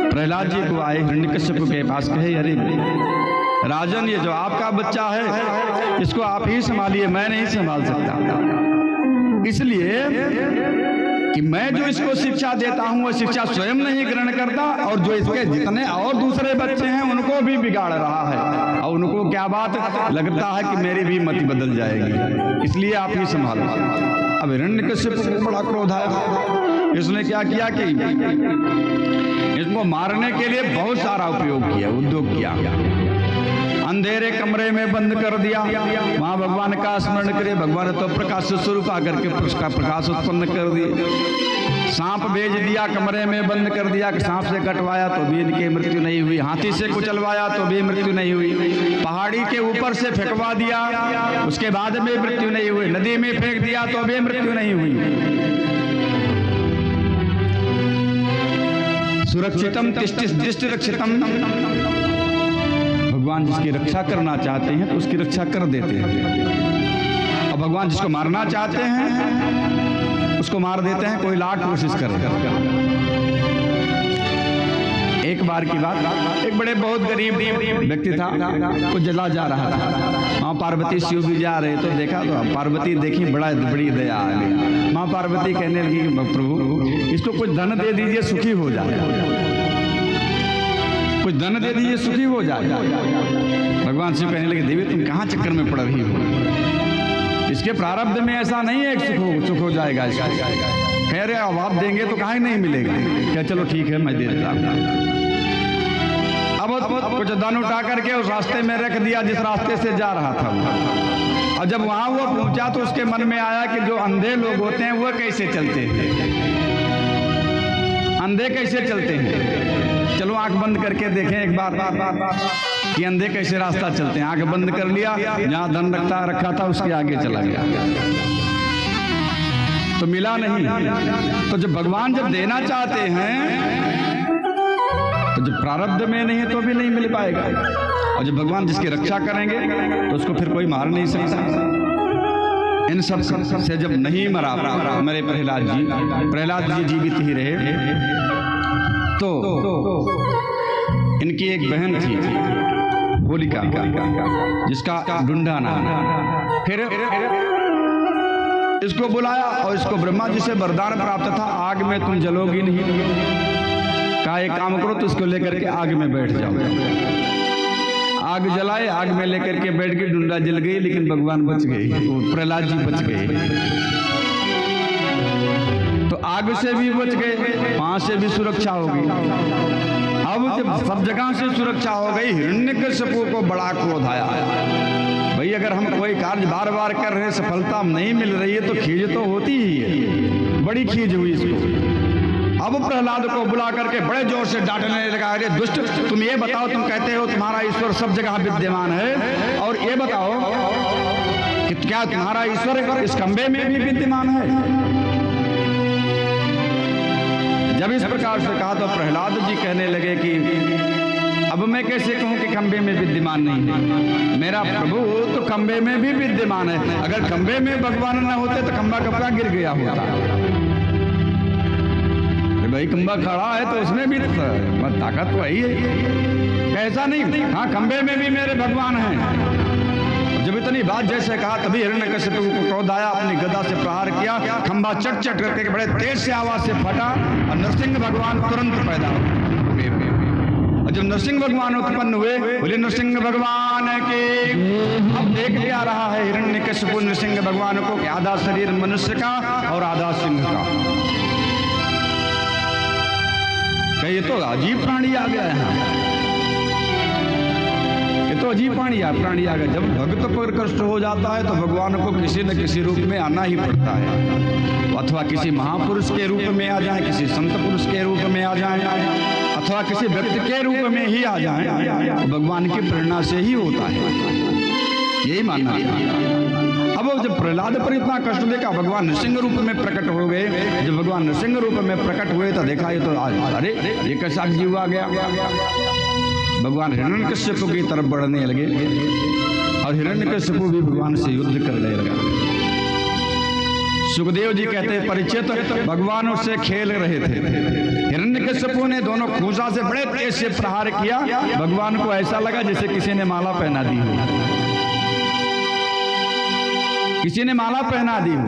S1: प्रहलाद जी को आए हिरण्यकश्यप के पास, कहे अरे राजन, ये जो आपका बच्चा है इसको आप ही संभालिए, मैं नहीं संभाल सकता। इसलिए कि मैं जो इसको शिक्षा देता हूं वो शिक्षा स्वयं नहीं ग्रहण करता, और जो इसके जितने और दूसरे बच्चे हैं उनको भी बिगाड़ रहा है, और उनको क्या बात लगता है कि मेरी भी मति बदल जाएगी, इसलिए आप ही संभालो। अब हिरण्यकश्यप को बड़ा क्रोध आया। इसने क्या किया कि इसको मारने के लिए बहुत सारा उपयोग किया, उद्योग किया। अंधेरे कमरे में बंद कर दिया, वहां भगवान का स्मरण करे, भगवान तो प्रकाश स्वरूप आकर के उसका प्रकाश उत्पन्न कर दिए। सांप भेज दिया, कमरे में बंद कर दिया कि सांप से कटवाया तो भी इनकी मृत्यु नहीं हुई, हाथी से कुचलवाया तो भी मृत्यु नहीं हुई, पहाड़ी के ऊपर से फेंकवा दिया उसके बाद में मृत्यु नहीं हुई, नदी में फेंक दिया तो भी मृत्यु नहीं हुई। सुरक्षितम तिष्ठ रक्षितम, भगवान जिसकी रक्षा करना चाहते हैं तो उसकी रक्षा कर देते हैं, और भगवान जिसको मारना चाहते हैं उसको मार देते हैं, कोई लाख कोशिश कर। एक बार की बात, एक बड़े बहुत गरीब व्यक्ति था, वो जला जा रहा था, माँ पार्वती शिव भी जा रहे तो देखा, तो पार्वती देखी, बड़ी दया आ गई। माँ पार्वती कहने लगी कि प्रभु इसको कुछ धन दे दीजिए, सुखी हो जाए, कुछ धन दे दीजिए, सुखी हो जाए। भगवान शिव कहने लगे देवी तुम कहाँ चक्कर में पड़ रही हो, इसके प्रारब्ध में ऐसा नहीं है कि सुख हो जाएगा। कह रहे अब आप देंगे तो काहे नहीं मिलेगा, क्या चलो ठीक है मैं दे देता हूँ। अब कुछ धन उठा करके उस रास्ते में रख दिया जिस रास्ते से जा रहा था वो। और जब वहां वो पहुंचा तो उसके मन में आया कि जो अंधे लोग होते हैं वो कैसे चलते हैं, अंधे कैसे चलते हैं, चलो आंख बंद करके देखें एक बार कि अंधे कैसे रास्ता चलते हैं। आंख बंद कर लिया, जहां धन रखा था उसके आगे चला गया, तो मिला नहीं। तो जब भगवान जब देना चाहते हैं तो जब प्रारब्ध में नहीं है तो भी नहीं मिल पाएगा, और जब भगवान जिसकी रक्षा करेंगे तो उसको फिर कोई मार नहीं सकता। इन सब से जब नहीं मरा मेरे प्रहलाद जी जीवित ही रहे, तो इनकी एक बहन थी होलिका, जिसका ढूंढा नाम, फिर इसको बुलाया और इसको ब्रह्मा जी से वरदान प्राप्त था आग में तुम जलोगी नहीं, कहा एक काम करो तो इसको लेकर के आग में बैठ जाओ। आग जलाए, आग में लेकर के बैठ गई, ढूंढा जल गई, लेकिन भगवान बच गए, प्रहलाद जी बच गए। तो आग से भी बच गए, वहां से भी सुरक्षा हो गई। अब जब सब जगह से सुरक्षा हो गई, हिरण्यकश्यप को बड़ा क्रोध आया। भाई अगर हम कोई कार्य बार बार कर रहे, सफलता नहीं मिल रही है तो खीज तो होती ही है, बड़ी खीज हुई इसको। अब प्रहलाद को बुला करके बड़े जोर से डांटने लगा, अरे दुष्ट तुम ये बताओ, तुम कहते हो तुम्हारा ईश्वर सब जगह विद्यमान है, और ये बताओ कि क्या तुम्हारा ईश्वर इस खंबे में भी विद्यमान है? जब इस प्रकार से कहा तो प्रहलाद जी कहने लगे कि अब मैं कैसे कहूं कि खंबे में विद्यमान नहीं है, मेरा प्रभु तो खंबे में भी विद्यमान है। अगर खंबे में भगवान न होते तो खंबा कपड़ा गिर गया होता। भाई खंबा खड़ा है तो उसमें भी ताकत तो ही है, ऐसा नहीं, हाँ खंबे में भी मेरे भगवान हैं। जब इतनी बात जैसे कहा तभी हिरण्यकश्यप को क्रोध आया, अपनी गदा से प्रहार किया, खंबा चट चट करके बड़े तेज से आवाज से फटा और नरसिंह भगवान तुरंत पैदा हुए। और जब नरसिंह भगवान उत्पन्न हुए, बोले नरसिंह भगवान की। अब देख क्या रहा है हिरण्यकश्यप नरसिंह भगवान को कि आधा शरीर मनुष्य का और आधा सिंह का, ये तो अजीब प्राणी आ गया है, ये तो अजीब प्राणी आ गया। जब भक्त पर कष्ट हो जाता है तो भगवान को किसी न किसी रूप में आना ही पड़ता है, अथवा किसी महापुरुष के रूप में आ जाए, किसी संत पुरुष के रूप में आ जाए, अथवा किसी व्यक्ति के रूप में ही आ जाए, तो भगवान की प्रेरणा से ही होता है, यही मानना है। अब जब प्रहलाद पर इतना कष्ट देखा, भगवान नरसिंह रूप में प्रकट हो गए। जब भगवान नरसिंह रूप में प्रकट हुए तो देखा ये तो अरे ये कैसा जीव आ गया। भगवान हिरण्यकश्यप की तरफ बढ़ने लगे और हिरण्यकशिपु भी भगवान से युद्ध करने लगा। सुखदेव जी कहते हैं परिचित भगवान उससे खेल रहे थे। हिरण्यकशिपु ने दोनों खूंसा से बड़े तेज से प्रहार किया। भगवान को ऐसा लगा जैसे किसी ने माला पहना दी हो, किसी ने माला पहना दी हो।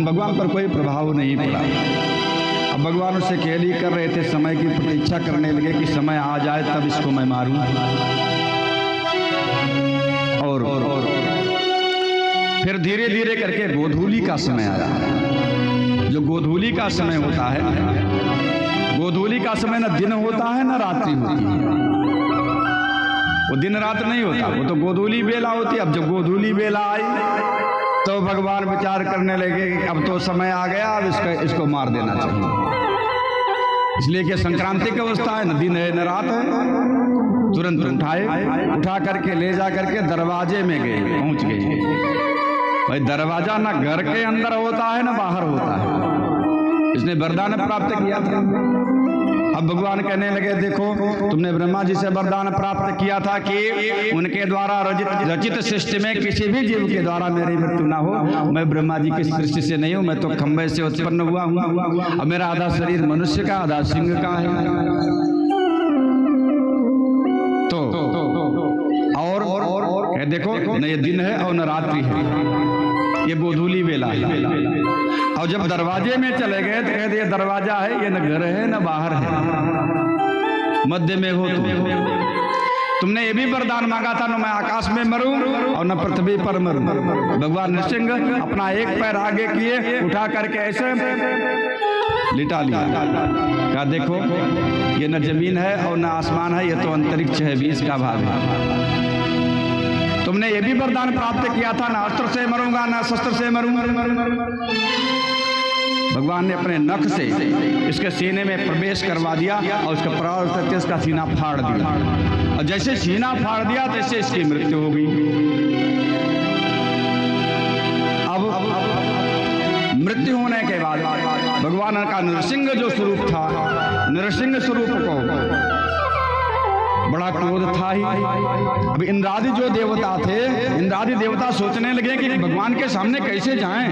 S1: भगवान पर कोई प्रभाव नहीं पड़ा। अब भगवान उससे खेल ही कर रहे थे, समय की प्रतीक्षा करने लगे कि समय आ जाए तब इसको मैं मारूं। और फिर धीरे धीरे करके गोधूली का समय आया। जो गोधूली का समय होता है, गोधूली का समय न दिन होता है न रात्रि होती है, वो दिन रात नहीं होता, वो तो गोधूली बेला होती है। अब जब गोधूली बेला आई तो भगवान विचार करने लगे कि अब तो समय आ गया, अब इसको मार देना चाहिए। इसलिए कि संक्रांति की अवस्था है, न दिन है न रात है। तुरंत उठा करके ले जा करके दरवाजे में गए, पहुंच गए। भाई दरवाजा ना घर के अंदर होता है ना बाहर होता है। इसने वरदान प्राप्त किया था। अब भगवान कहने लगे देखो तुमने ब्रह्मा जी से वरदान प्राप्त किया था कि उनके द्वारा रचित सृष्टि में किसी भी जीव के द्वारा मेरी मृत्यु ना हो। मैं ब्रह्मा जी की सृष्टि से नहीं हूँ, मैं तो खंबे से उत्पन्न हुआ हूँ। अब मेरा आधा शरीर मनुष्य का आधा सिंह का है। तो और देखो न ये दिन है और न रात्रि है, ये गोधूली बेला है। और जब दरवाजे में चले गए तो कहते ये दरवाजा है, ये न घर है न बाहर है, मध्य में हो तुमने ये भी वरदान मांगा था न मैं आकाश में मरूं और न पृथ्वी पर मरूं। भगवान नृसिंह अपना एक पैर आगे किए, उठा करके ऐसे लिटा लिया। क्या देखो ये न जमीन है और न आसमान है, ये तो अंतरिक्ष है, 20 का भाग है। तुमने ये भी वरदान प्राप्त किया था, ना अस्त्र से मरूंगा ना शस्त्र से मरूंगा। भगवान ने अपने नख से इसके सीने में प्रवेश करवा दिया और उसका प्रहार करके इसका सीना फाड़ दिया। और जैसे सीना फाड़ दिया तैसे इसकी मृत्यु हो गई। अब मृत्यु होने के बाद भगवान का नृसिंह जो स्वरूप था, नृसिंह स्वरूप को बड़ा क्रोध था ही। अब इंद्रादि जो देवता थे, इंद्रादि देवता सोचने लगे कि भगवान के सामने कैसे जाएं।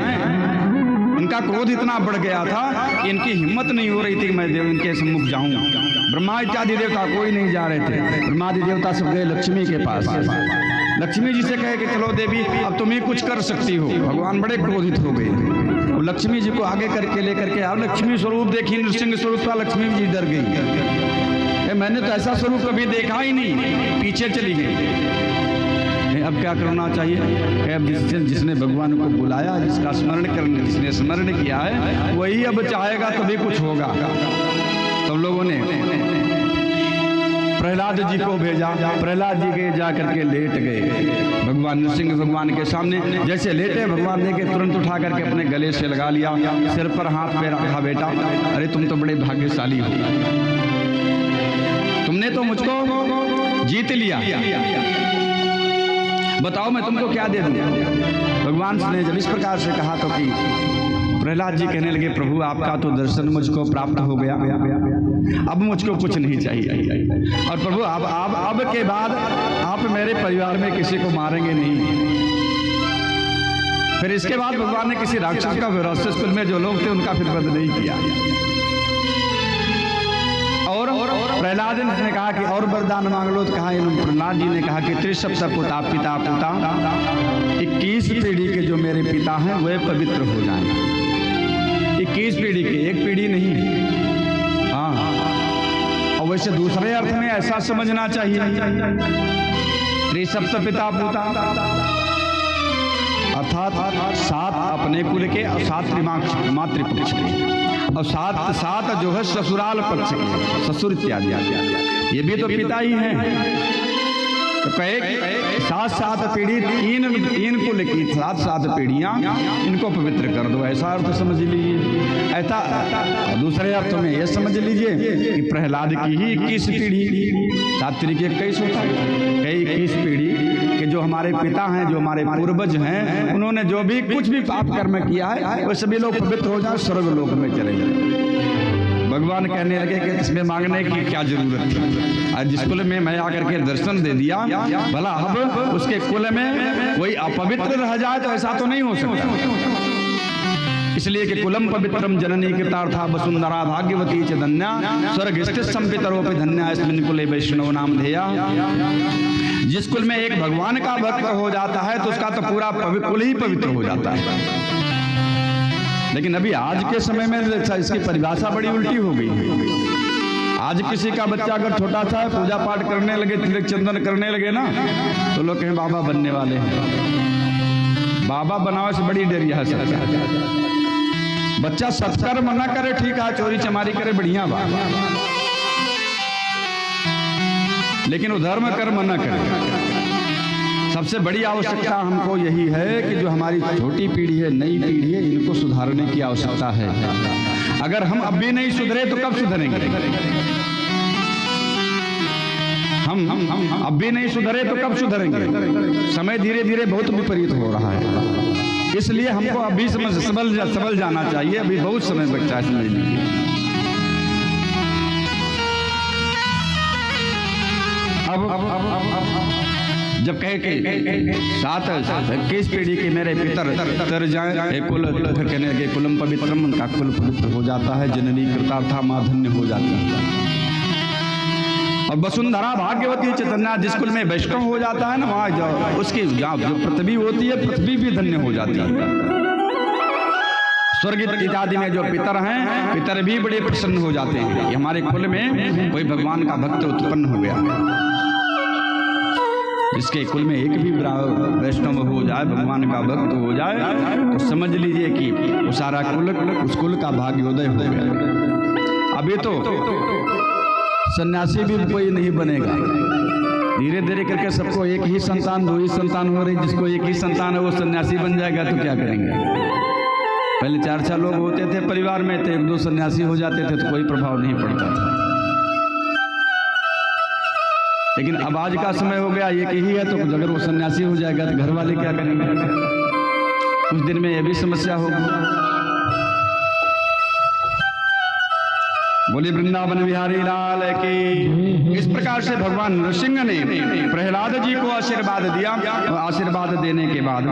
S1: इनका क्रोध इतना बढ़ गया था कि इनकी हिम्मत नहीं हो रही थी कि मैं इनके सम्मुख जाऊं। ब्रह्मा इत्यादि देवता कोई नहीं जा रहे थे। ब्रह्मादि देवता सब गए लक्ष्मी के पास। लक्ष्मी जी से कहे कि चलो देवी अब तुम ही कुछ कर सकती हो। भगवान बड़े क्रोधित हो गए। और लक्ष्मी जी को आगे करके लेकर के अब लक्ष्मी स्वरूप देखी, नृसिंह स्वरूप का। लक्ष्मी जी डर गई, मैंने तो ऐसा स्वरूप कभी देखा ही नहीं, पीछे चली गई। अब क्या करना चाहिए? अब जिसने भगवान को बुलाया, जिसका स्मरण करने, जिसने स्मरण किया है वही अब चाहेगा तभी कुछ होगा। तो लोगों ने प्रहलाद जी को भेजा। प्रहलाद जी के जा करके लेट गए भगवान नृसिंह भगवान के सामने। जैसे लेटे भगवान ने के तुरंत उठा करके अपने गले से लगा लिया, सिर पर हाथ पे रखा। बेटा अरे तुम तो बड़े भाग्यशाली हो, तुमने तो मुझको जीत लिया, बताओ मैं तुमको क्या दे दूं। भगवान ने जब इस प्रकार से कहा तो कि प्रहलाद जी कहने लगे प्रभु आपका तो दर्शन मुझको प्राप्त हो गया, अब मुझको कुछ नहीं चाहिए। और प्रभु अब के बाद आप मेरे परिवार में किसी को मारेंगे नहीं। फिर इसके बाद भगवान ने किसी राक्षस का राक्षस कुल में जो लोग थे उनका फिर वध नहीं किया। और प्रहलाद ने कहा कि और वरदान मांग लो। तो कहा प्रहलाद जी ने कहा कि त्रिसप्त पुता पिता पुता 21 पीढ़ी के जो मेरे पिता हैं वे पवित्र हो जाएं। 21 पीढ़ी के, एक पीढ़ी नहीं। हाँ, और वैसे दूसरे अर्थ में ऐसा समझना चाहिए त्रिसप्त पिता पुता अर्थात 7 अपने कुल के और 7 मातृपक्ष के और 7 जो है ससुराल पक्ष के, ससुर इत्यादि। ये भी तो पिता ही हैं। तो कहे 7 पीढ़ी, 3 कुल की 7 पीढ़ियां इनको पवित्र कर दो, ऐसा अर्थ समझ लीजिए। ऐसा दूसरे अर्थ में यह समझ लीजिए कि प्रहलाद की ही 21 पीढ़ी, 7 तरीके 21 होता है, 21 पीढ़ी के जो हमारे पिता हैं, जो हमारे पूर्वज हैं, उन्होंने जो भी कुछ भी पाप कर्म किया है वो सभी लोग पवित्र हो जाए, स्वर्ग लोक में चले जाए। भगवान कहने लगे कि इसमें मांगने की क्या जरूरत थी, और जिस कुल में मैं आकर के दर्शन दे दिया, भला अब उसके कुल में कोई अपवित्र रह जाए तो ऐसा तो नहीं हो सकता। इसलिए कि कुलम पवित्रम जननी कृतार्था वसुंधरा भाग्यवती च धन्या स्वर्गस्थित संपितरोपि धन्या अस्मिन् कुले वैष्णव नाम धेया। जिस कुल में एक भगवान का भक्त हो जाता है तो उसका तो पूरा कुल ही पवित्र हो जाता है। लेकिन अभी आज के समय में इसकी परिभाषा बड़ी उल्टी हो गई। आज किसी का बच्चा अगर छोटा सा है, पूजा पाठ करने लगे, तिलक चंदन करने लगे ना, तो लोग कहें बाबा बनने वाले हैं। बाबा बनावे से बड़ी डरिया है सबका। बच्चा सत्कर्म न करे ठीक है, चोरी चमारी करे बढ़िया बात, लेकिन वो धर्म कर्म न करे। सबसे बड़ी आवश्यकता हमको यही है कि जो हमारी छोटी पीढ़ी है, नई पीढ़ी है, इनको सुधारने की आवश्यकता है। अगर हम अब भी नहीं सुधरे तो कब सुधरेंगे? हम अब भी नहीं सुधरे तो कब सुधरेंगे? समय धीरे धीरे बहुत विपरीत हो रहा है, इसलिए हमको अभी संभल जाना चाहिए। अभी बहुत समय बचा है समझने के। अब जब कहे कि 21 पीढ़ी के मेरे पितर तर जाए कुल, फिर कहने लगे कुलम पवित्रम, उनका कुल पवित्र हो जाता है, जननी कृतार्था माँ धन्य हो जाती है। और वसुंधरा भाग्यवती चैतन्या, जिस कुल में वैष्णव हो जाता है ना, वहाँ उसकी जो पृथ्वी होती है, पृथ्वी भी धन्य हो जाती है। स्वर्ग इत्यादि में जो पितर हैं, पितर भी बड़े प्रसन्न हो जाते हैं कि हमारे कुल में कोई भगवान का भक्त उत्पन्न हो गया। जिसके कुल में एक भी वैष्णव हो जाए, भगवान का भक्त हो जाए, तो समझ लीजिए कि वो सारा कुल, उस कुल का भाग्योदय हो गया। अभी तो सन्यासी भी कोई नहीं बनेगा, धीरे धीरे करके सबको एक ही संतान, दो ही संतान हो रही। जिसको एक ही संतान है वो सन्यासी बन जाएगा तो क्या करेंगे? पहले 4-4 लोग होते थे परिवार में, तो 1-2 सन्यासी हो जाते थे तो कोई प्रभाव नहीं पड़ता था। लेकिन अब आज का समय हो गया एक ही है, तो अगर वो सन्यासी हो जाएगा तो घर वाले क्या करेंगे? कुछ दिन में ये भी समस्या होगी। बोले वृंदावन बिहारी लाल की। इस प्रकार से भगवान नृसिंह ने प्रहलाद जी को आशीर्वाद दिया। आशीर्वाद देने के बाद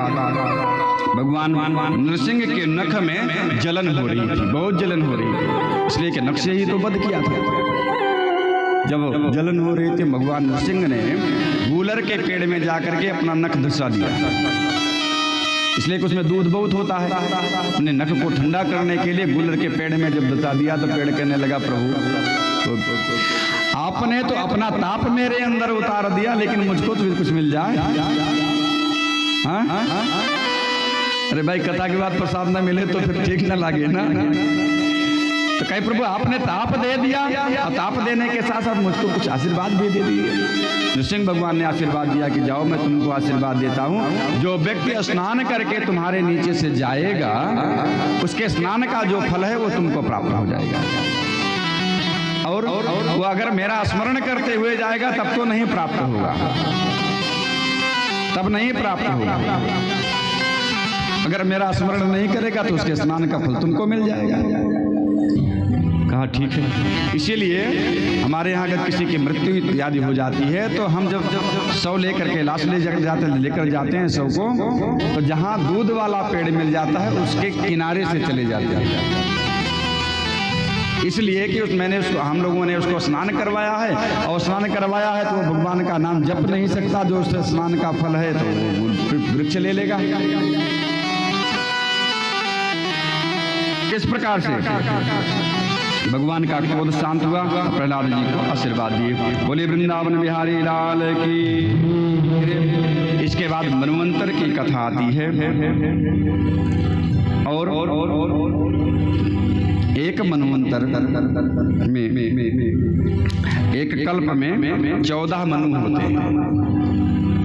S1: भगवान नृसिंह के नख में जलन हो रही थी, बहुत जलन हो रही थी, इसलिए कि नख से ही तो वध किया था। जब जलन हो रही थी, भगवान नृसिंह ने गूलर के पेड़ में जाकर के अपना नख धंसा दिया, इसलिए कि उसमें दूध बहुत होता है। अपने नख को ठंडा करने के लिए गूलर के पेड़ में जब धंसा दिया तो पेड़ कहने लगा, प्रभु आपने तो अपना ताप मेरे अंदर उतार दिया, लेकिन मुझको तो कुछ मिल जाए। हाँ? अरे भाई, कथा के बाद प्रसाद न मिले तो फिर ठीक न लगे ना। तो कहे प्रभु आपने ताप दे दिया, और ताप देने के साथ साथ मुझको कुछ आशीर्वाद भी दे दिए। नृसिंह भगवान ने आशीर्वाद दिया कि जाओ, मैं तुमको आशीर्वाद देता हूँ, जो व्यक्ति स्नान करके तुम्हारे नीचे से जाएगा, उसके स्नान का जो फल है वो तुमको प्राप्त हो जाएगा। और वो अगर मेरा स्मरण करते हुए जाएगा तब तो नहीं प्राप्त होगा, तब नहीं प्राप्त होगा। अगर मेरा स्मरण नहीं करेगा तो उसके स्नान का फल तुमको मिल जाएगा। कहा ठीक है। इसीलिए हमारे यहाँ अगर किसी की मृत्यु इत्यादि हो जाती है तो हम जब शव लेकर के लाश लेकर जाते हैं शव को, तो जहाँ दूध वाला पेड़ मिल जाता है उसके किनारे से चले जाते हैं। इसलिए कि हम लोगों ने उसको स्नान करवाया है, और स्नान करवाया है तो वो भगवान का नाम जप नहीं सकता। जो उससे स्नान का फल है तो वो वृक्ष ले लेगा। किस प्रकार से भगवान का क्रोध शांत हुआ, प्रहलाद जी को आशीर्वाद दिए। बोले वृंदावन बिहारी लाल की। इसके बाद मनवंतर की कथा आती है, और एक मनवंतर में एक कल्प में 14 मनु होते हैं।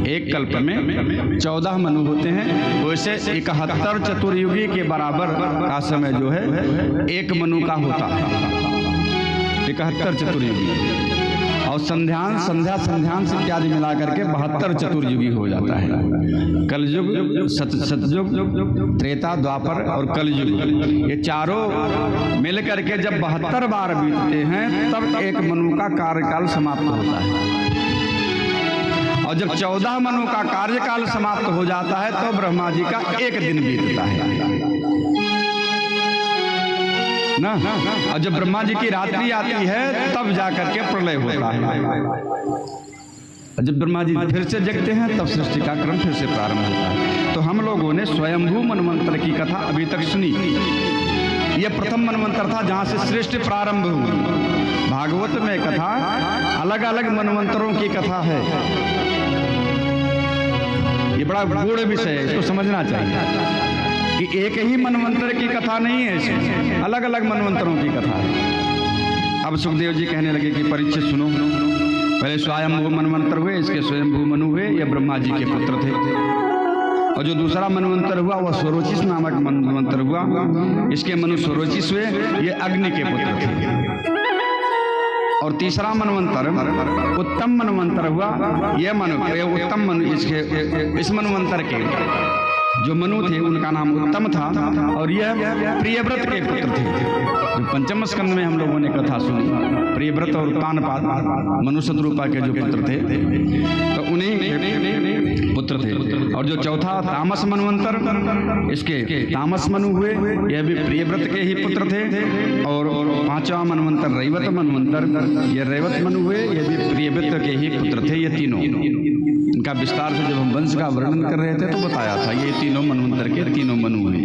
S1: एक कल्प में 14 मनु होते हैं। वैसे 71 चतुर्युगी के बराबर का समय जो है एक मनु का होता है, 71 चतुर्युगी। और संध्या संध्यांश इत्यादि मिला करके 72 चतुर्युगी हो जाता है। कलयुग, सतयुग, त्रेता, द्वापर और कलयुग, ये चारों मिल करके जब 72 बार बीतते हैं तब एक मनु का कार्यकाल समाप्त होता है। और जब 14 मनु का कार्यकाल समाप्त हो जाता है तो ब्रह्मा जी का एक दिन बीतता है ना। और जब ब्रह्मा जी की रात्रि आती है तब जाकर के प्रलय होता है। जब ब्रह्मा जी फिर से जगते हैं तब सृष्टि का क्रम फिर से प्रारंभ होता है। तो हम लोगों ने स्वयंभू मनवंतर की कथा अभी तक सुनी। यह प्रथम मनवंतर था जहां से सृष्टि प्रारंभ हुई। भागवत में कथा अलग अलग मनवंतरों की कथा है। ये बड़ा गूढ़ विषय है, इसको समझना चाहिए कि एक ही मनवंतर की कथा नहीं है, इसमें अलग अलग मनवंतरों की कथा है। अब सुखदेव जी कहने लगे कि परीक्षित सुनो, पहले स्वयंभू मनवंतर हुए, इसके स्वयंभू मनु हुए, ये ब्रह्मा जी के पुत्र थे। और जो दूसरा मनवंतर हुआ वह स्वरोचिष नामक मनवंतर हुआ, इसके मनु स्वरोचिष हुए, ये अग्नि के पुत्र थे। और तीसरा मनवंतर उत्तम मनवंतर हुआ, यह उत्तम मनु, इस मनवंतर के जो मनु थे उनका नाम उत्तम था और यह प्रियव्रत के पुत्र थे। जो पंचम स्कंद में हम लोगों ने कथा सुनी, प्रियव्रत और तानपाद मनु शत्रुपा के जो पुत्र थे तो उन्हीं पुत्र थे। और जो चौथा तामस मनवंतर, इसके तामस मनु हुए, यह भी प्रियव्रत के ही पुत्र थे। और पांचवा मनवंतर रैवत मनवंतर, ये रैवत मनु हुए, यह भी प्रियव्रत के ही पुत्र थे। ये तीनों, इनका विस्तार से जब हम वंश का वर्णन कर रहे थे तो बताया था ये तीनों मनवंतर के तीनों मनु हुए।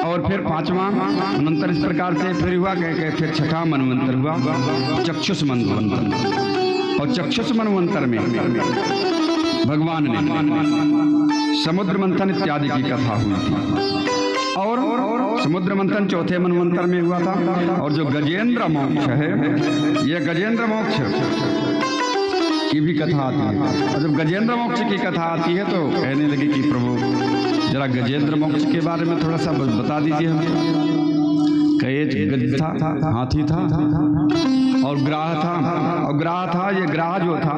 S1: और फिर पांचवा मनवंतर इस प्रकार से फिर हुआ, फिर छठा मनवंतर हुआ चक्षुष मनवंतर। और चक्षुष मनवंतर में भगवान ने समुद्र मंथन इत्यादि की कथा हुई थी। और समुद्र मंथन चौथे मनवंतर में हुआ था। और जो गजेंद्र मोक्ष है, यह गजेंद्र मोक्ष की भी कथा आती है। और जब गजेंद्र मोक्ष की कथा आती है तो कहने लगे कि प्रभु जरा गजेंद्र मोक्ष के बारे में थोड़ा सा बता दीजिए हमें। कहे गज था, हाथी था और ग्राह था। और ग्राह था, ये ग्राह जो था,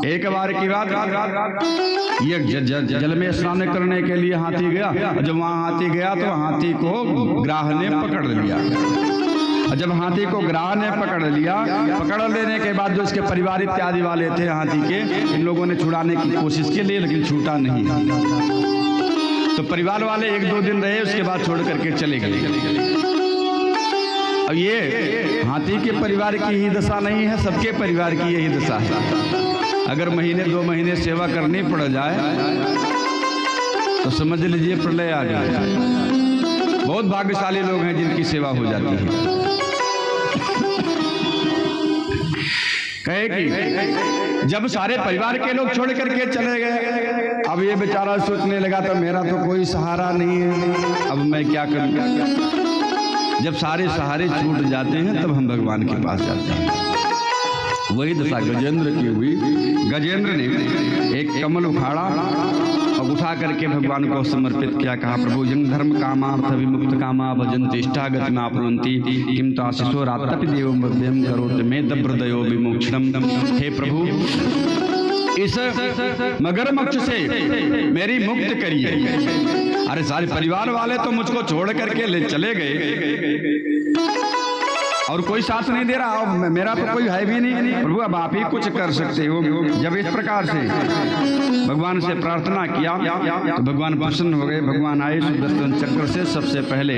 S1: एक बार की बात, ये जल में स्नान करने के लिए हाथी गया। जब वहां हाथी गया तो हाथी को ग्राह ने पकड़ लिया। और जब हाथी को ग्राह ने पकड़ लिया, पकड़ लेने के बाद जो इसके परिवार इत्यादि वाले थे हाथी के, इन लोगों ने छुड़ाने की कोशिश की लेकिन छूटा नहीं। तो परिवार वाले 1-2 दिन रहे, उसके बाद छोड़ करके चले गए। अब ये हाथी के परिवार की ही दशा नहीं है, सबके परिवार की यही दशा है। अगर महीने 2 महीने सेवा करनी पड़ जाए तो समझ लीजिए प्रलय आ गया। बहुत भाग्यशाली लोग हैं जिनकी सेवा हो जाती है। कहे कि जब सारे परिवार के लोग छोड़ करके चले गए, अब ये बेचारा सोचने लगा तो मेरा तो कोई सहारा नहीं है, अब मैं क्या करूं। जब सारे सहारे छूट जाते हैं तब हम भगवान के पास जाते हैं। वही दशा गजेंद्र की हुई। गजेंद्र ने एक कमल उखाड़ा और उठा करके भगवान को समर्पित किया। कहा, प्रभु जंग धर्म कामार्थ विमुक्त कामा भजन्ति इष्टागति माप्नुवन्ति किम ताशिषो रात्तपि देवं वद्यं करोति मे दब्रदयो विमोक्षणम। हे प्रभु, इस मगरमच्छ से मेरी मुक्त करिए। अरे सारे परिवार वाले तो मुझको छोड़ करके ले चले गए और कोई साथ नहीं दे रहा, और मेरा तो कोई है भी नहीं। प्रभु अब आप ही कुछ कर सकते हो। जब इस प्रकार से भगवान से प्रार्थना किया तो भगवान प्रसन्न हो गए। भगवान आए, सुदर्शन चक्र से सबसे पहले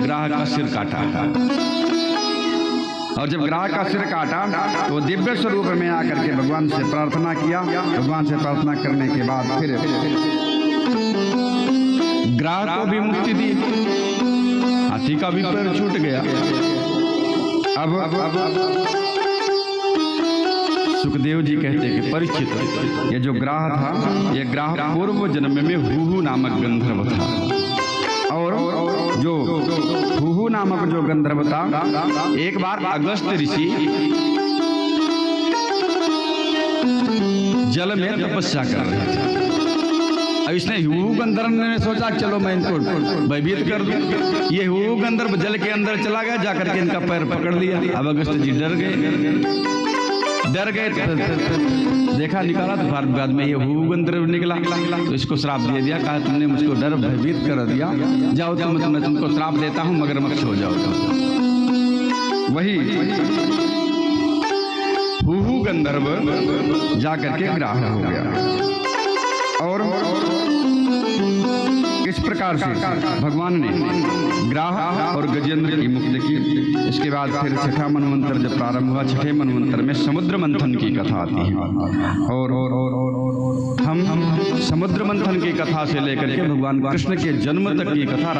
S1: ग्राह का सिर काटा। और जब ग्राह का सिर काटा तो दिव्य स्वरूप में आकर के भगवान से प्रार्थना किया। भगवान से प्रार्थना करने के बाद फिर ग्राह को भी मुक्ति दी, हाथी का भी पैर छूट गया। अब सुखदेव जी कहते हैं कि परीक्षित, ये जो ग्राह था, ये ग्राह पूर्व जन्म में हुहु नामक गंधर्व था। और जो हुहु नामक जो गंधर्व था, एक बार अगस्त ऋषि जल में तपस्या कर रहे थे। अब इसने हूहू गंधर्व ने सोचा चलो मैं इनको भयभीत कर दूं। ये हूहू गंधर्व जल के अंदर चला गया, जाकर के इनका पैर पकड़ लिया। अब अगस्त जी डर गए तो देखा निकाला तो बाद में ये हूहू गंधर्व निकला, तो इसको श्राप दे दिया। कहा तुमने मुझको डर भयभीत कर दिया, जाओ मैं तुमको श्राप देता हूं, मगरमच्छ हो जाओ। वही हूहू गंधर्व जाकर के ग्राह हो गया। और इस प्रकार से भगवान ने ग्राह और गजेंद्र की मुक्ति की। इसके बाद फिर छठा मनवंतर जब प्रारंभ हुआ, छठे मनवंतर में समुद्र मंथन की कथा आती है। और हम समुद्र मंथन की कथा से लेकर के भगवान कृष्ण के जन्म तक की कथा